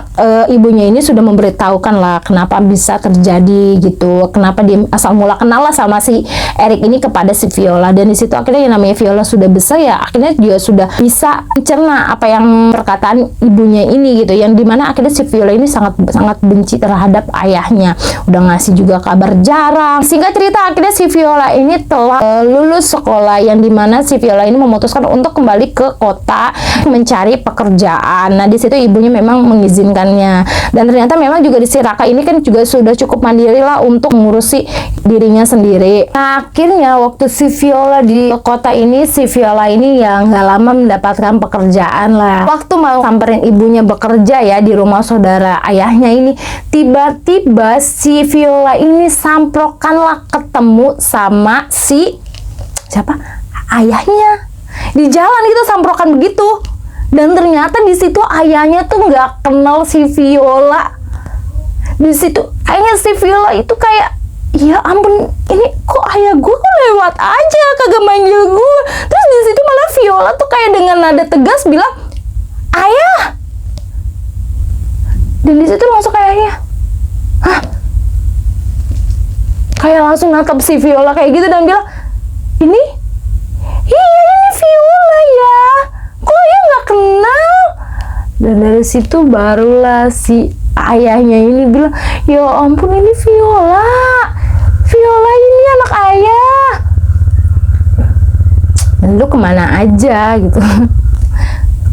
ibunya ini sudah memberitahukan lah kenapa bisa terjadi gitu, kenapa dia asal mula kenal lah sama si Erik ini kepada si Viola. Dan di situ akhirnya yang namanya Viola sudah besar ya, akhirnya dia sudah bisa mencerna apa yang perkataan ibunya ini gitu, yang dimana akhirnya si Viola ini sangat benci terhadap ayahnya, udah ngasih juga kabar jarang. Singkat cerita akhirnya si Viola ini telah lulus sekolah Viola, yang dimana si Viola ini memutuskan untuk kembali ke kota mencari pekerjaan. Nah, di situ ibunya memang mengizinkannya, dan ternyata memang juga si Raka ini kan juga sudah cukup mandiri lah untuk mengurusi dirinya sendiri. Nah, akhirnya waktu si Viola di kota ini, si Viola ini ya nggak lama mendapatkan pekerjaan lah. Waktu mau samperin ibunya bekerja ya di rumah saudara ayahnya ini, tiba-tiba si Viola ini samprokanlah ketemu sama si siapa? Ayahnya. Di jalan gitu samprokan begitu. Dan ternyata di situ ayahnya tuh nggak kenal si Viola. Di situ ayahnya si Viola itu kayak, ya ampun, ini kok ayah gue kok lewat aja, kagak manggil gue. Terus di situ malah Viola tuh kayak dengan nada tegas bilang, ayah. Dan di situ langsung kayaknya, hah? Kayak langsung natap si Viola kayak gitu dan bilang, ini? Iya, ini Viola ya. Kok ya nggak kenal? Dan dari situ barulah si ayahnya ini bilang, ya ampun, ini Viola. Viola ini anak ayah. Dan lu kemana aja gitu.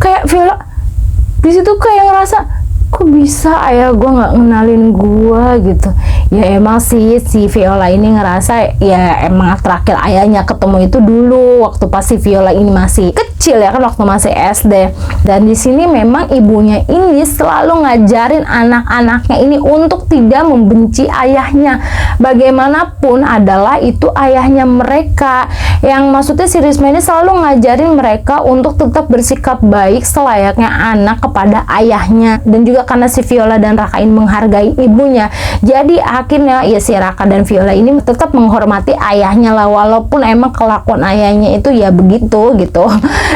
Kayak Viola di situ kayak ngerasa, kok bisa ayah gue nggak ngenalin gue gitu. Ya emang sih si Viola ini ngerasa ya emang terakhir ayahnya ketemu itu dulu waktu pas si Viola ini masih kecil ya kan, waktu masih SD. Dan di sini memang ibunya ini selalu ngajarin anak-anaknya ini untuk tidak membenci ayahnya. Bagaimanapun adalah itu ayahnya mereka. Yang maksudnya si Risma ini selalu ngajarin mereka untuk tetap bersikap baik selayaknya anak kepada ayahnya. Dan juga karena si Viola dan Raka ini menghargai ibunya, jadi akhirnya ya si Raka dan Viola ini tetap menghormati ayahnya lah, walaupun emang kelakuan ayahnya itu ya begitu gitu.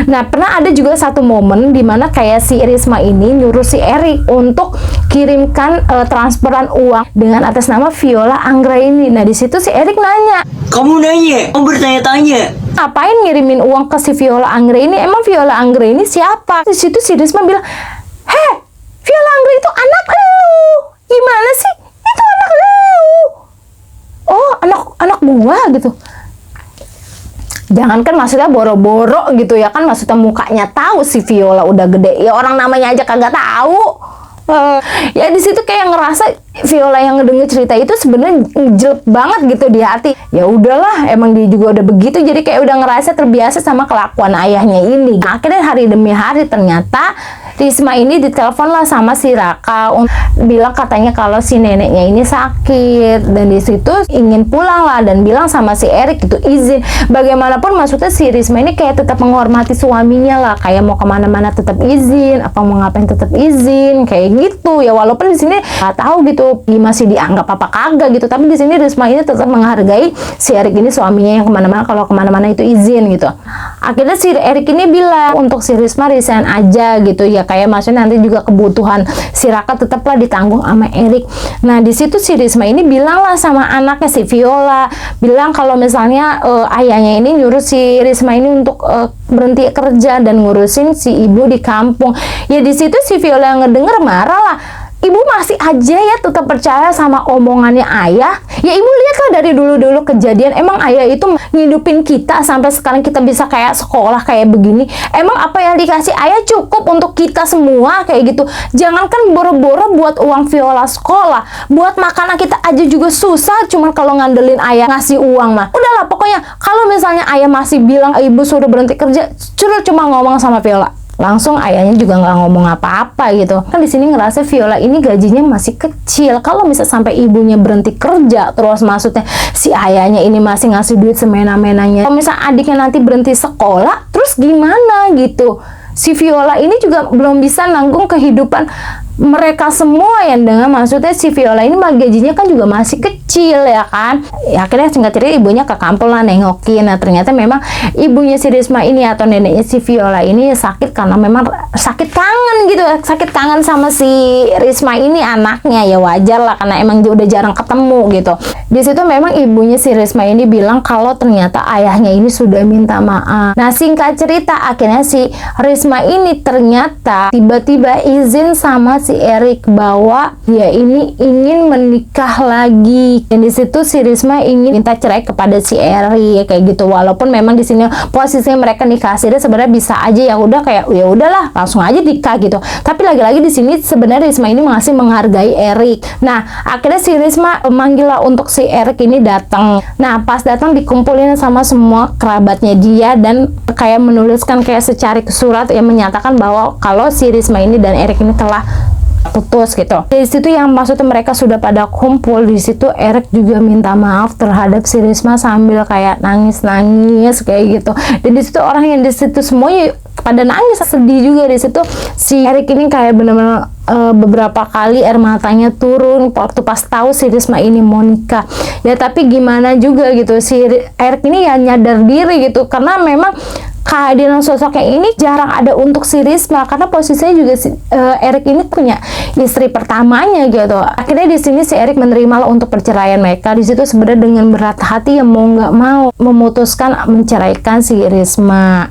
Nah, pernah ada juga satu momen dimana kayak si Risma ini nyuruh si Erik untuk kirimkan transferan uang dengan atas nama Viola Anggraini. Nah, di situ si Erik nanya, kamu nanya, kamu bertanya-tanya, ngapain ngirimin uang ke si Viola Anggraini? Emang Viola Anggraini siapa? Di situ si Risma bilang, heh, Viola Anggraini itu anak lu. Gimana sih? Itu anak lu. Oh, anak gua gitu. Jangankan maksudnya boro-boro gitu ya kan, maksudnya mukanya tahu si Viola udah gede. Ya orang namanya aja kagak tahu. Ya di situ kayak ngerasa Viola yang ngedenger cerita itu sebenarnya jelek banget gitu di hati. Ya udahlah, emang dia juga udah begitu, jadi kayak udah ngerasa terbiasa sama kelakuan ayahnya ini. Nah, akhirnya hari demi hari ternyata Risma ini ditelepon lah sama si Raka, bilang katanya kalau si neneknya ini sakit, dan di situ ingin pulang lah dan bilang sama si Erik itu izin. Bagaimanapun maksudnya si Risma ini kayak tetap menghormati suaminya lah, kayak mau kemana-mana tetap izin, apa mau ngapain tetap izin, kayak gitu ya. Walaupun di sini nggak tahu gitu masih dianggap apa kagak gitu, tapi di sini Risma ini tetap menghargai si Erik ini suaminya yang kemana-mana, kalau kemana-mana itu izin gitu. Akhirnya si Erik ini bilang untuk si Risma resign aja gitu ya, kayak maksudnya nanti juga kebutuhan si Raka tetaplah ditanggung sama Erik. Nah, di situ si Risma ini bilang lah sama anaknya si Viola, bilang kalau misalnya ayahnya ini nyuruh si Risma ini untuk berhenti kerja dan ngurusin si ibu di kampung. Ya di situ si Viola yang ngedenger marah lah. Ibu masih aja ya tetap percaya sama omongannya ayah. Ya ibu lihatlah dari dulu-dulu kejadian, emang ayah itu ngidupin kita sampai sekarang kita bisa kayak sekolah kayak begini. Emang apa yang dikasih ayah cukup untuk kita semua kayak gitu. Jangankan boro-boro buat uang Viola sekolah, buat makanan kita aja juga susah. Cuman kalau ngandelin ayah ngasih uang mah udahlah, pokoknya kalau misalnya ayah masih bilang ibu suruh berhenti kerja, cuma ngomong sama Viola, langsung ayahnya juga nggak ngomong apa-apa gitu. Kan di sini ngerasa Viola ini gajinya masih kecil. Kalau misal sampai ibunya berhenti kerja, terus maksudnya si ayahnya ini masih ngasih duit semena-menanya. Kalau misal adiknya nanti berhenti sekolah, terus gimana gitu? Si Viola ini juga belum bisa nanggung kehidupan mereka semua, yang dengan maksudnya si Viola ini gajinya kan juga masih kecil ya kan. Ya, akhirnya singkat cerita ibunya ke kampung lah nengokin. Nah, ternyata memang ibunya si Risma ini atau neneknya si Viola ini sakit karena memang sakit kangen gitu, sakit kangen sama si Risma ini anaknya. Ya wajar lah karena emang udah jarang ketemu gitu. Di situ memang ibunya si Risma ini bilang kalau ternyata ayahnya ini sudah minta maaf. Nah, singkat cerita akhirnya si Risma ini ternyata tiba-tiba izin sama si Erik bahwa dia ini ingin menikah lagi Dan di situ si Risma ingin minta cerai kepada si Erik kayak gitu. Walaupun memang di sini posisinya mereka nikah siri, sebenarnya bisa aja ya udah kayak ya udahlah langsung aja nikah gitu. Tapi lagi-lagi di sini sebenarnya Risma ini masih menghargai Erik. Nah, akhirnya si Risma memanggil lah untuk si Erik ini datang. Nah, pas datang dikumpulin sama semua kerabatnya dia dan kayak menuliskan kayak secari surat yang menyatakan bahwa kalau si Risma ini dan Erik ini telah putus gitu. Di situ yang maksudnya mereka sudah pada kumpul di situ, Erik juga minta maaf terhadap si Risma sambil kayak nangis kayak gitu. Dan di situ orang yang di situ semuanya pada nangis, sedih juga di situ. Si Erik ini kayak benar-benar beberapa kali air matanya turun waktu pas tahu si Risma ini mau nikah. Ya tapi gimana juga gitu, si Erik ini ya nyadar diri gitu, karena memang kehadiran sosoknya ini jarang ada untuk si Risma, karena posisinya juga si Erik ini punya istri pertamanya gitu. Akhirnya di sini si Erik menerima untuk perceraian mereka. Di situ sebenarnya dengan berat hati yang mau nggak mau memutuskan menceraikan si Risma.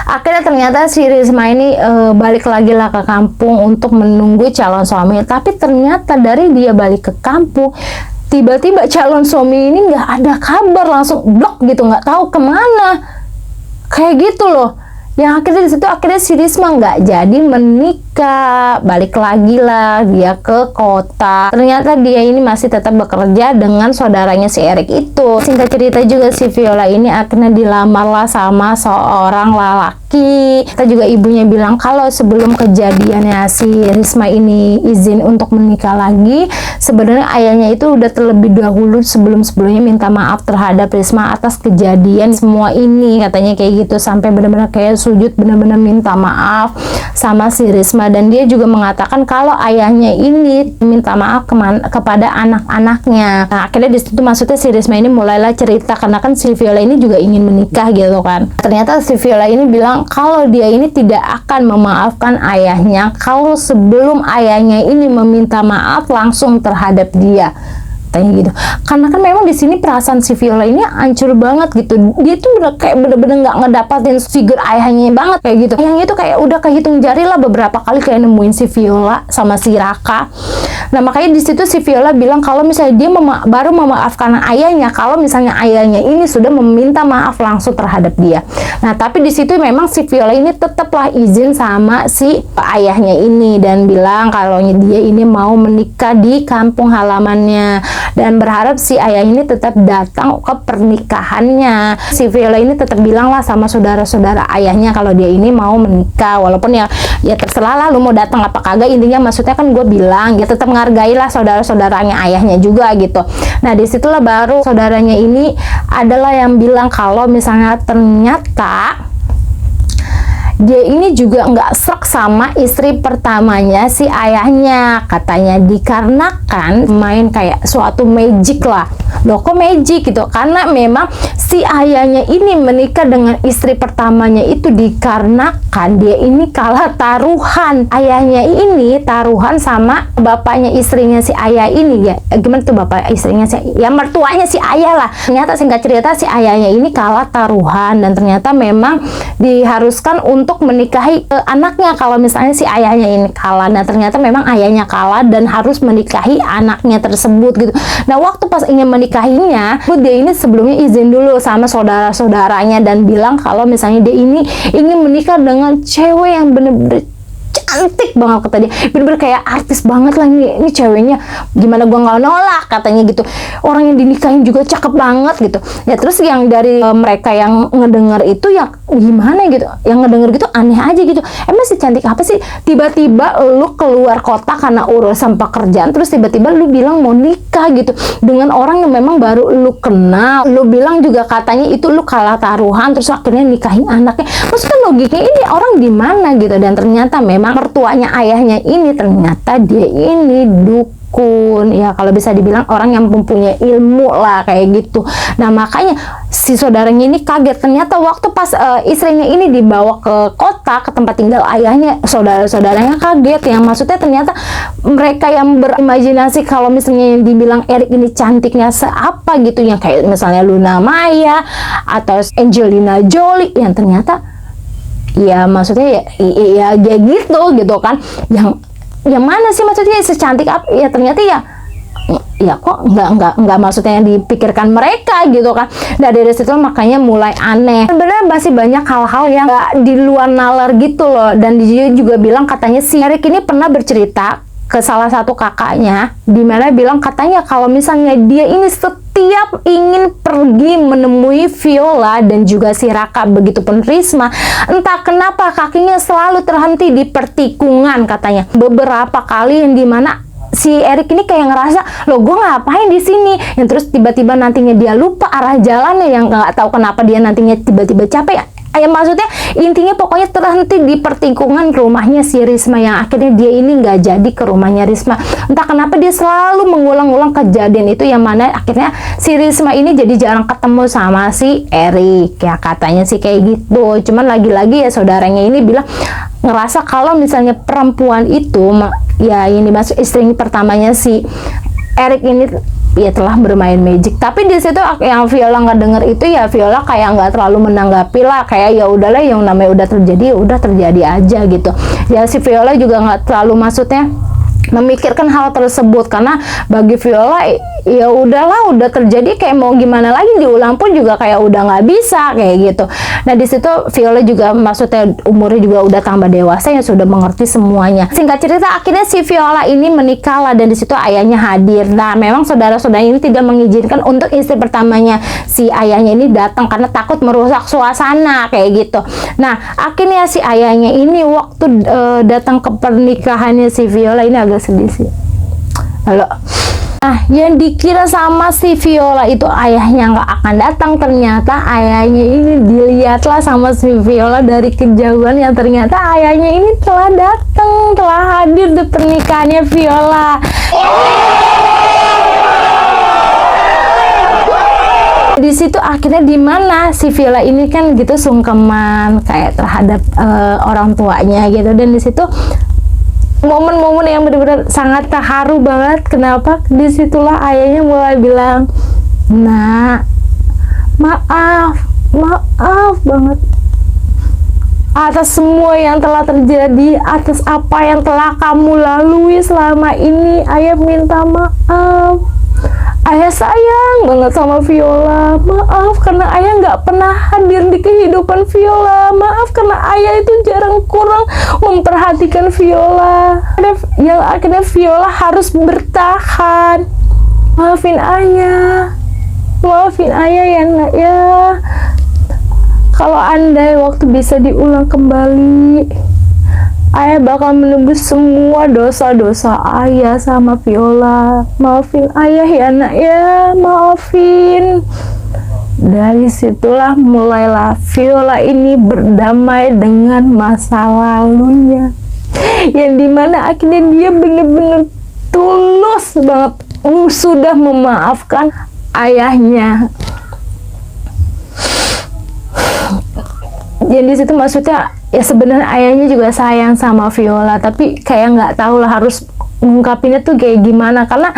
Akhirnya ternyata si Risma ini balik lagi lah ke kampung untuk menunggu calon suami. Tapi ternyata dari dia balik ke kampung, tiba-tiba calon suami ini nggak ada kabar, langsung blok gitu, nggak tahu kemana. Kayak gitu loh. Yang akhirnya di situ akhirnya si Risma nggak jadi menikah, balik lagi lah dia ke kota. Ternyata dia ini masih tetap bekerja dengan saudaranya si Erik itu. Singkat cerita juga si Viola ini akhirnya dilamar lah sama seorang lelaki. Kita juga ibunya bilang kalau sebelum kejadiannya si Risma ini izin untuk menikah lagi, sebenarnya ayahnya itu udah terlebih dahulu sebelumnya minta maaf terhadap Risma atas kejadian semua ini, katanya kayak gitu, sampai benar-benar kayak sujud benar-benar minta maaf sama si Risma. Dan dia juga mengatakan kalau ayahnya ini minta maaf kepada anak-anaknya. Nah, akhirnya di situ maksudnya si Risma ini mulailah cerita, karena kan si Viola ini juga ingin menikah gitu kan. Ternyata si Viola ini bilang kalau dia ini tidak akan memaafkan ayahnya kalau sebelum ayahnya ini meminta maaf langsung terhadap dia. Tanya gitu, karena kan memang di sini perasaan si Viola ini hancur banget gitu. Dia tuh udah kayak bener-bener nggak ngedapatin figur ayahnya banget kayak gitu. Yang itu kayak udah kehitung jari lah beberapa kali kayak nemuin si Viola sama si Raka. Nah makanya di situ si Viola bilang kalau misalnya dia baru memaafkan ayahnya kalau misalnya ayahnya ini sudah meminta maaf langsung terhadap dia. Nah tapi di situ memang si Viola ini tetaplah izin sama si ayahnya ini dan bilang kalau dia ini mau menikah di kampung halamannya. Dan berharap si ayah ini tetap datang ke pernikahannya. Si Viola ini tetap bilang lah sama saudara-saudara ayahnya kalau dia ini mau menikah, walaupun ya terserah lah lu mau datang apa kagak, intinya maksudnya kan gue bilang ya tetap menghargai lah saudara-saudaranya ayahnya juga gitu. Nah disitulah baru saudaranya ini adalah yang bilang kalau misalnya ternyata dia ini juga nggak srek sama istri pertamanya si ayahnya, katanya dikarenakan main kayak suatu magic lah. Loh kok magic gitu? Karena memang si ayahnya ini menikah dengan istri pertamanya itu dikarenakan dia ini kalah taruhan. Ayahnya ini taruhan sama bapaknya istrinya si ayah ini ya. Gimana tuh bapak istrinya si ya mertuanya si ayah lah. Ternyata singkat cerita si ayahnya ini kalah taruhan dan ternyata memang diharuskan untuk menikahi anaknya kalau misalnya si ayahnya ini kalah. Nah ternyata memang ayahnya kalah dan harus menikahi anaknya tersebut gitu. Nah waktu pas ingin menikahinya, dia ini sebelumnya izin dulu sama saudara-saudaranya dan bilang kalau misalnya dia ini ingin menikah dengan cewek yang bener-bener cantik banget, kata dia, bener-bener kayak artis banget lah ini ceweknya, gimana gua nggak nolak, katanya gitu. Orang yang dinikahin juga cakep banget gitu ya. Terus yang dari mereka yang ngedenger itu ya gimana gitu, yang ngedenger gitu aneh aja gitu, emang si cantik apa sih tiba-tiba lu keluar kota karena urusan pekerjaan terus tiba-tiba lu bilang mau nikah gitu dengan orang yang memang baru lu kenal, lu bilang juga katanya itu lu kalah taruhan terus akhirnya nikahin anaknya. Maksudnya logiknya ini orang di mana gitu. Dan ternyata memang mertuanya ayahnya ini ternyata dia ini dukun ya, kalau bisa dibilang orang yang mempunyai ilmu lah kayak gitu. Nah makanya si saudaranya ini kaget, ternyata waktu pas istrinya ini dibawa ke kota ke tempat tinggal ayahnya, saudara-saudaranya kaget. Yang maksudnya ternyata mereka yang berimajinasi kalau misalnya yang dibilang Erik ini cantiknya seapa gitu, yang kayak misalnya Luna Maya atau Angelina Jolie, yang ternyata ya maksudnya ya gitu kan, yang mana sih maksudnya secantik apa ya, ternyata ya ya kok nggak maksudnya yang dipikirkan mereka gitu kan. Nah dari situ makanya mulai aneh. Sebenarnya masih banyak hal-hal yang nggak di luar nalar gitu loh. Dan dia juga bilang katanya si Erik ini pernah bercerita ke salah satu kakaknya, dimana bilang katanya kalau misalnya dia ini setiap ingin pergi menemui Viola dan juga si Raka, begitupun Risma, entah kenapa kakinya selalu terhenti di pertikungan katanya. Beberapa kali yang dimana si Erik ini kayak ngerasa, loh gue ngapain di sini? Yang terus tiba-tiba nantinya dia lupa arah jalannya, yang nggak tahu kenapa dia nantinya tiba-tiba capek. Maksudnya intinya pokoknya terhenti di pertikungan rumahnya si Risma, yang akhirnya dia ini nggak jadi ke rumahnya Risma. Entah kenapa dia selalu mengulang-ulang kejadian itu, yang mana akhirnya si Risma ini jadi jarang ketemu sama si Erik, ya katanya sih kayak gitu. Cuman lagi-lagi ya saudaranya ini bilang ngerasa kalau misalnya perempuan itu ya ini masuk istri pertamanya si Erik ini ya telah bermain magic. Tapi di situ yang Viola nggak denger itu, ya Viola kayak nggak terlalu menanggapi lah, kayak ya udahlah yang namanya udah terjadi ya udah terjadi aja gitu. Ya si Viola juga nggak terlalu maksudnya memikirkan hal tersebut, karena bagi Viola ya udahlah udah terjadi, kayak mau gimana lagi, diulang pun juga kayak udah nggak bisa kayak gitu. Nah di situ Viola juga maksudnya umurnya juga udah tambah dewasa, yang sudah mengerti semuanya. Singkat cerita akhirnya si Viola ini menikah lah, dan di situ ayahnya hadir. Nah memang saudara-saudara ini tidak mengizinkan untuk istri pertamanya si ayahnya ini datang karena takut merusak suasana kayak gitu. Nah akhirnya si ayahnya ini waktu datang ke pernikahannya si Viola ini agak sedih sih. Halo. Nah, yang dikira sama si Viola itu ayahnya nggak akan datang, ternyata ayahnya ini dilihatlah sama si Viola dari kejauhan, yang ternyata ayahnya ini telah datang, telah hadir di pernikahannya Viola. Di situ akhirnya dimana si Viola ini kan gitu sungkeman kayak terhadap orang tuanya gitu, dan di situ momen-momen yang benar-benar sangat terharu banget. Kenapa? Disitulah ayahnya mulai bilang, "Nak, maaf banget atas semua yang telah terjadi, atas apa yang telah kamu lalui selama ini. Ayah minta maaf. Ayah sayang banget sama Viola. Maaf karena ayah nggak pernah hadir di kehidupan Viola. Maaf karena ayah itu jarang kurang memperhatikan Viola. Yang akhirnya Viola harus bertahan. Maafin ayah. Maafin ayah ya nak ya. Kalau andai waktu bisa diulang kembali, ayah bakal menebus semua dosa-dosa ayah sama Viola. Maafin ayah ya nak ya, maafin." Dari situlah mulailah Viola ini berdamai dengan masa lalunya, yang dimana akhirnya dia bener-bener tulus banget sudah memaafkan ayahnya. Yang di situ maksudnya ya sebenarnya ayahnya juga sayang sama Viola, tapi kayak nggak tahu lah harus mengungkapinnya tuh kayak gimana, karena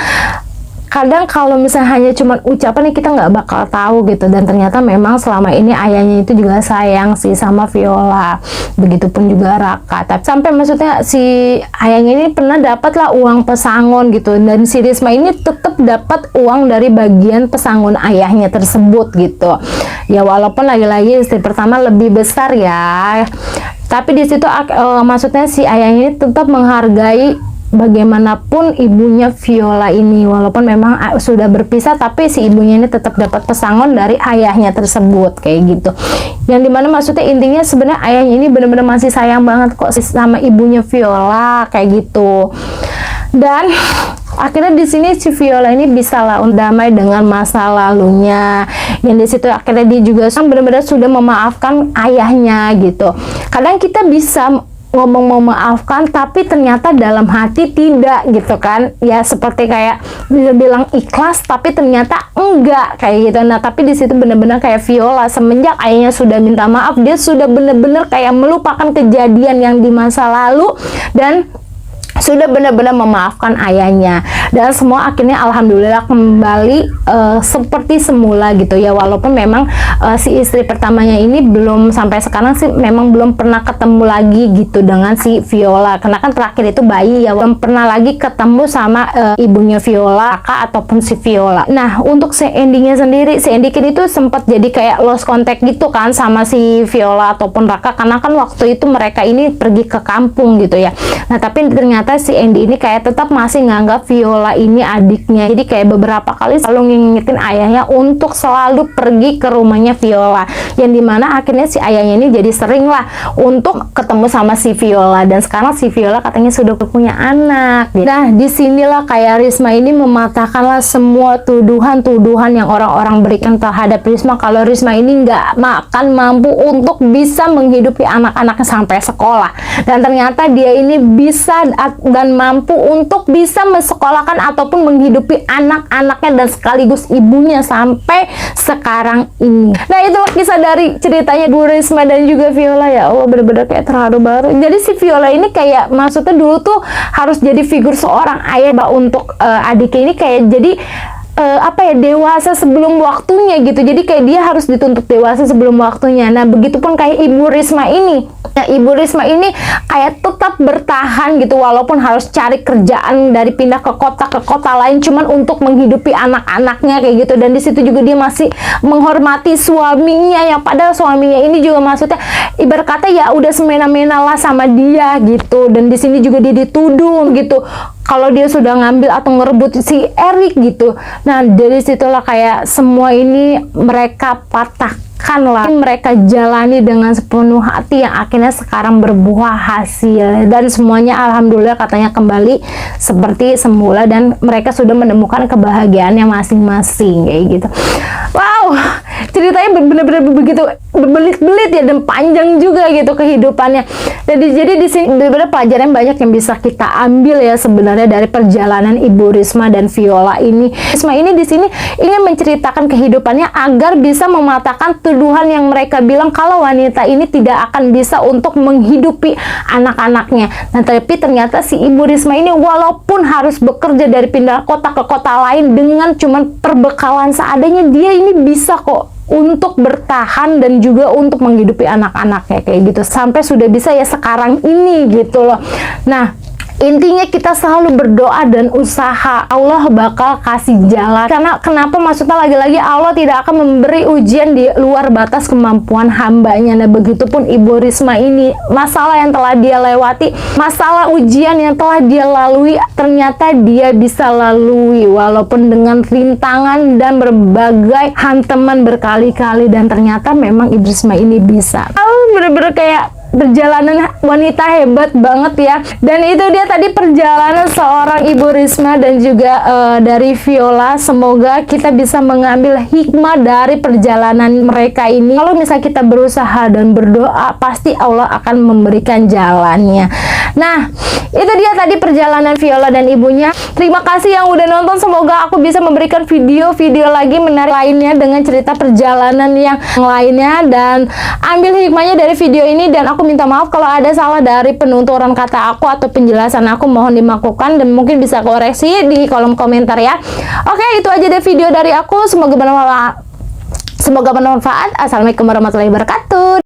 kadang kalau misalnya hanya cuma ucapan kita nggak bakal tahu gitu. Dan ternyata memang selama ini ayahnya itu juga sayang sih sama Viola, begitupun juga Raka. Tapi sampai maksudnya si ayahnya ini pernah dapat lah uang pesangon gitu, dan si Risma ini tetap dapat uang dari bagian pesangon ayahnya tersebut gitu. Ya walaupun lagi-lagi istri pertama lebih besar ya, tapi di situ maksudnya si ayahnya ini tetap menghargai bagaimanapun ibunya Viola ini, walaupun memang sudah berpisah, tapi si ibunya ini tetap dapat pesangon dari ayahnya tersebut kayak gitu. Yang dimana maksudnya intinya sebenarnya ayahnya ini benar-benar masih sayang banget kok sama ibunya Viola kayak gitu. Dan akhirnya di sini si Viola ini bisa lah damai dengan masa lalunya, yang di situ akhirnya dia juga benar-benar sudah memaafkan ayahnya gitu. Kadang kita bisa ngomong memaafkan tapi ternyata dalam hati tidak gitu kan, ya seperti kayak bisa bilang ikhlas tapi ternyata enggak kayak gitu. Nah tapi di situ bener-bener kayak Viola, semenjak ayahnya sudah minta maaf, dia sudah bener-bener kayak melupakan kejadian yang di masa lalu, dan sudah benar-benar memaafkan ayahnya, dan semua akhirnya alhamdulillah kembali seperti semula gitu ya. Walaupun memang si istri pertamanya ini belum, sampai sekarang sih memang belum pernah ketemu lagi gitu dengan si Viola, karena kan terakhir itu bayi ya, belum pernah lagi ketemu sama ibunya Viola, kakak ataupun si Viola. Nah, untuk si endingnya sendiri, si Andy itu sempat jadi kayak lost contact gitu kan sama si Viola ataupun Raka, karena kan waktu itu mereka ini pergi ke kampung gitu ya. Nah, tapi ternyata si Andy ini kayak tetap masih nganggap Viola ini adiknya. Jadi kayak beberapa kali selalu ngingetin ayahnya untuk selalu pergi ke rumahnya Viola, yang dimana akhirnya si ayahnya ini jadi sering lah untuk ketemu sama si Viola, dan sekarang si Viola katanya sudah punya anak gitu. Nah, disinilah kayak Risma ini mematahkanlah semua tuduhan-tuduhan yang orang-orang berikan terhadap Risma, kalau Risma ini nggak mampu untuk bisa menghidupi anak-anaknya sampai sekolah, dan ternyata dia ini bisa dan mampu untuk bisa mensekolahkan ataupun menghidupi anak-anaknya dan sekaligus ibunya sampai sekarang ini. Nah, itulah kisah dari ceritanya Bu Risma dan juga Viola. Ya Allah, bener-bener kayak terharu banget. Jadi si Viola ini kayak maksudnya dulu tuh harus jadi figur seorang ayah untuk adiknya ini, kayak jadi dewasa sebelum waktunya gitu. Jadi kayak dia harus dituntut dewasa sebelum waktunya. Nah, begitupun kayak Ibu Risma ini. Nah, Ibu Risma ini kayak tetap bertahan gitu, walaupun harus cari kerjaan dari pindah ke kota lain cuman untuk menghidupi anak-anaknya kayak gitu. Dan di situ juga dia masih menghormati suaminya, yang padahal suaminya ini juga maksudnya ibarat kata ya udah semena-mena lah sama dia gitu. Dan di sini juga dia dituduh gitu kalau dia sudah ngambil atau ngerebut si Erik gitu. Nah, dari situlah kayak semua ini mereka patahkan lah, mereka jalani dengan sepenuh hati, yang akhirnya sekarang berbuah hasil, dan semuanya alhamdulillah katanya kembali seperti semula, dan mereka sudah menemukan kebahagiaannya masing-masing kayak gitu. Wow, ceritanya benar-benar begitu berbelit-belit ya, dan panjang juga gitu kehidupannya. Jadi di sini benar-benar pelajaran banyak yang bisa kita ambil ya sebenarnya dari perjalanan Ibu Risma dan Viola ini. Risma ini di sini ingin menceritakan kehidupannya agar bisa mematahkan tuduhan yang mereka bilang kalau wanita ini tidak akan bisa untuk menghidupi anak-anaknya. Nah, tapi ternyata si Ibu Risma ini walaupun harus bekerja dari pindah kota ke kota lain dengan cuman perbekalan seadanya, dia ini bisa kok untuk bertahan dan juga untuk menghidupi anak-anaknya kayak gitu, sampai sudah bisa ya sekarang ini gitu loh. Nah, intinya kita selalu berdoa dan usaha, Allah bakal kasih jalan. Karena kenapa? Maksudnya lagi-lagi Allah tidak akan memberi ujian di luar batas kemampuan hambanya. Nah, begitupun Ibu Risma ini, masalah yang telah dia lewati, masalah ujian yang telah dia lalui, ternyata dia bisa lalui walaupun dengan rintangan dan berbagai hantaman berkali-kali, dan ternyata memang Ibu Risma ini bisa. Bener-bener kayak perjalanan wanita hebat banget ya. Dan itu dia tadi perjalanan seorang Ibu Risma dan juga dari Viola. Semoga kita bisa mengambil hikmah dari perjalanan mereka ini. Kalau misalnya kita berusaha dan berdoa, pasti Allah akan memberikan jalannya. Nah, itu dia tadi perjalanan Viola dan ibunya. Terima kasih yang udah nonton. Semoga aku bisa memberikan video-video lagi menarik lainnya dengan cerita perjalanan yang lainnya, dan ambil hikmahnya dari video ini. Dan aku minta maaf kalau ada salah dari penuturan kata aku atau penjelasan aku, mohon dimaklumkan, dan mungkin bisa koreksi di kolom komentar ya. Oke, itu aja deh video dari aku. Semoga bermanfaat. Assalamualaikum warahmatullahi wabarakatuh.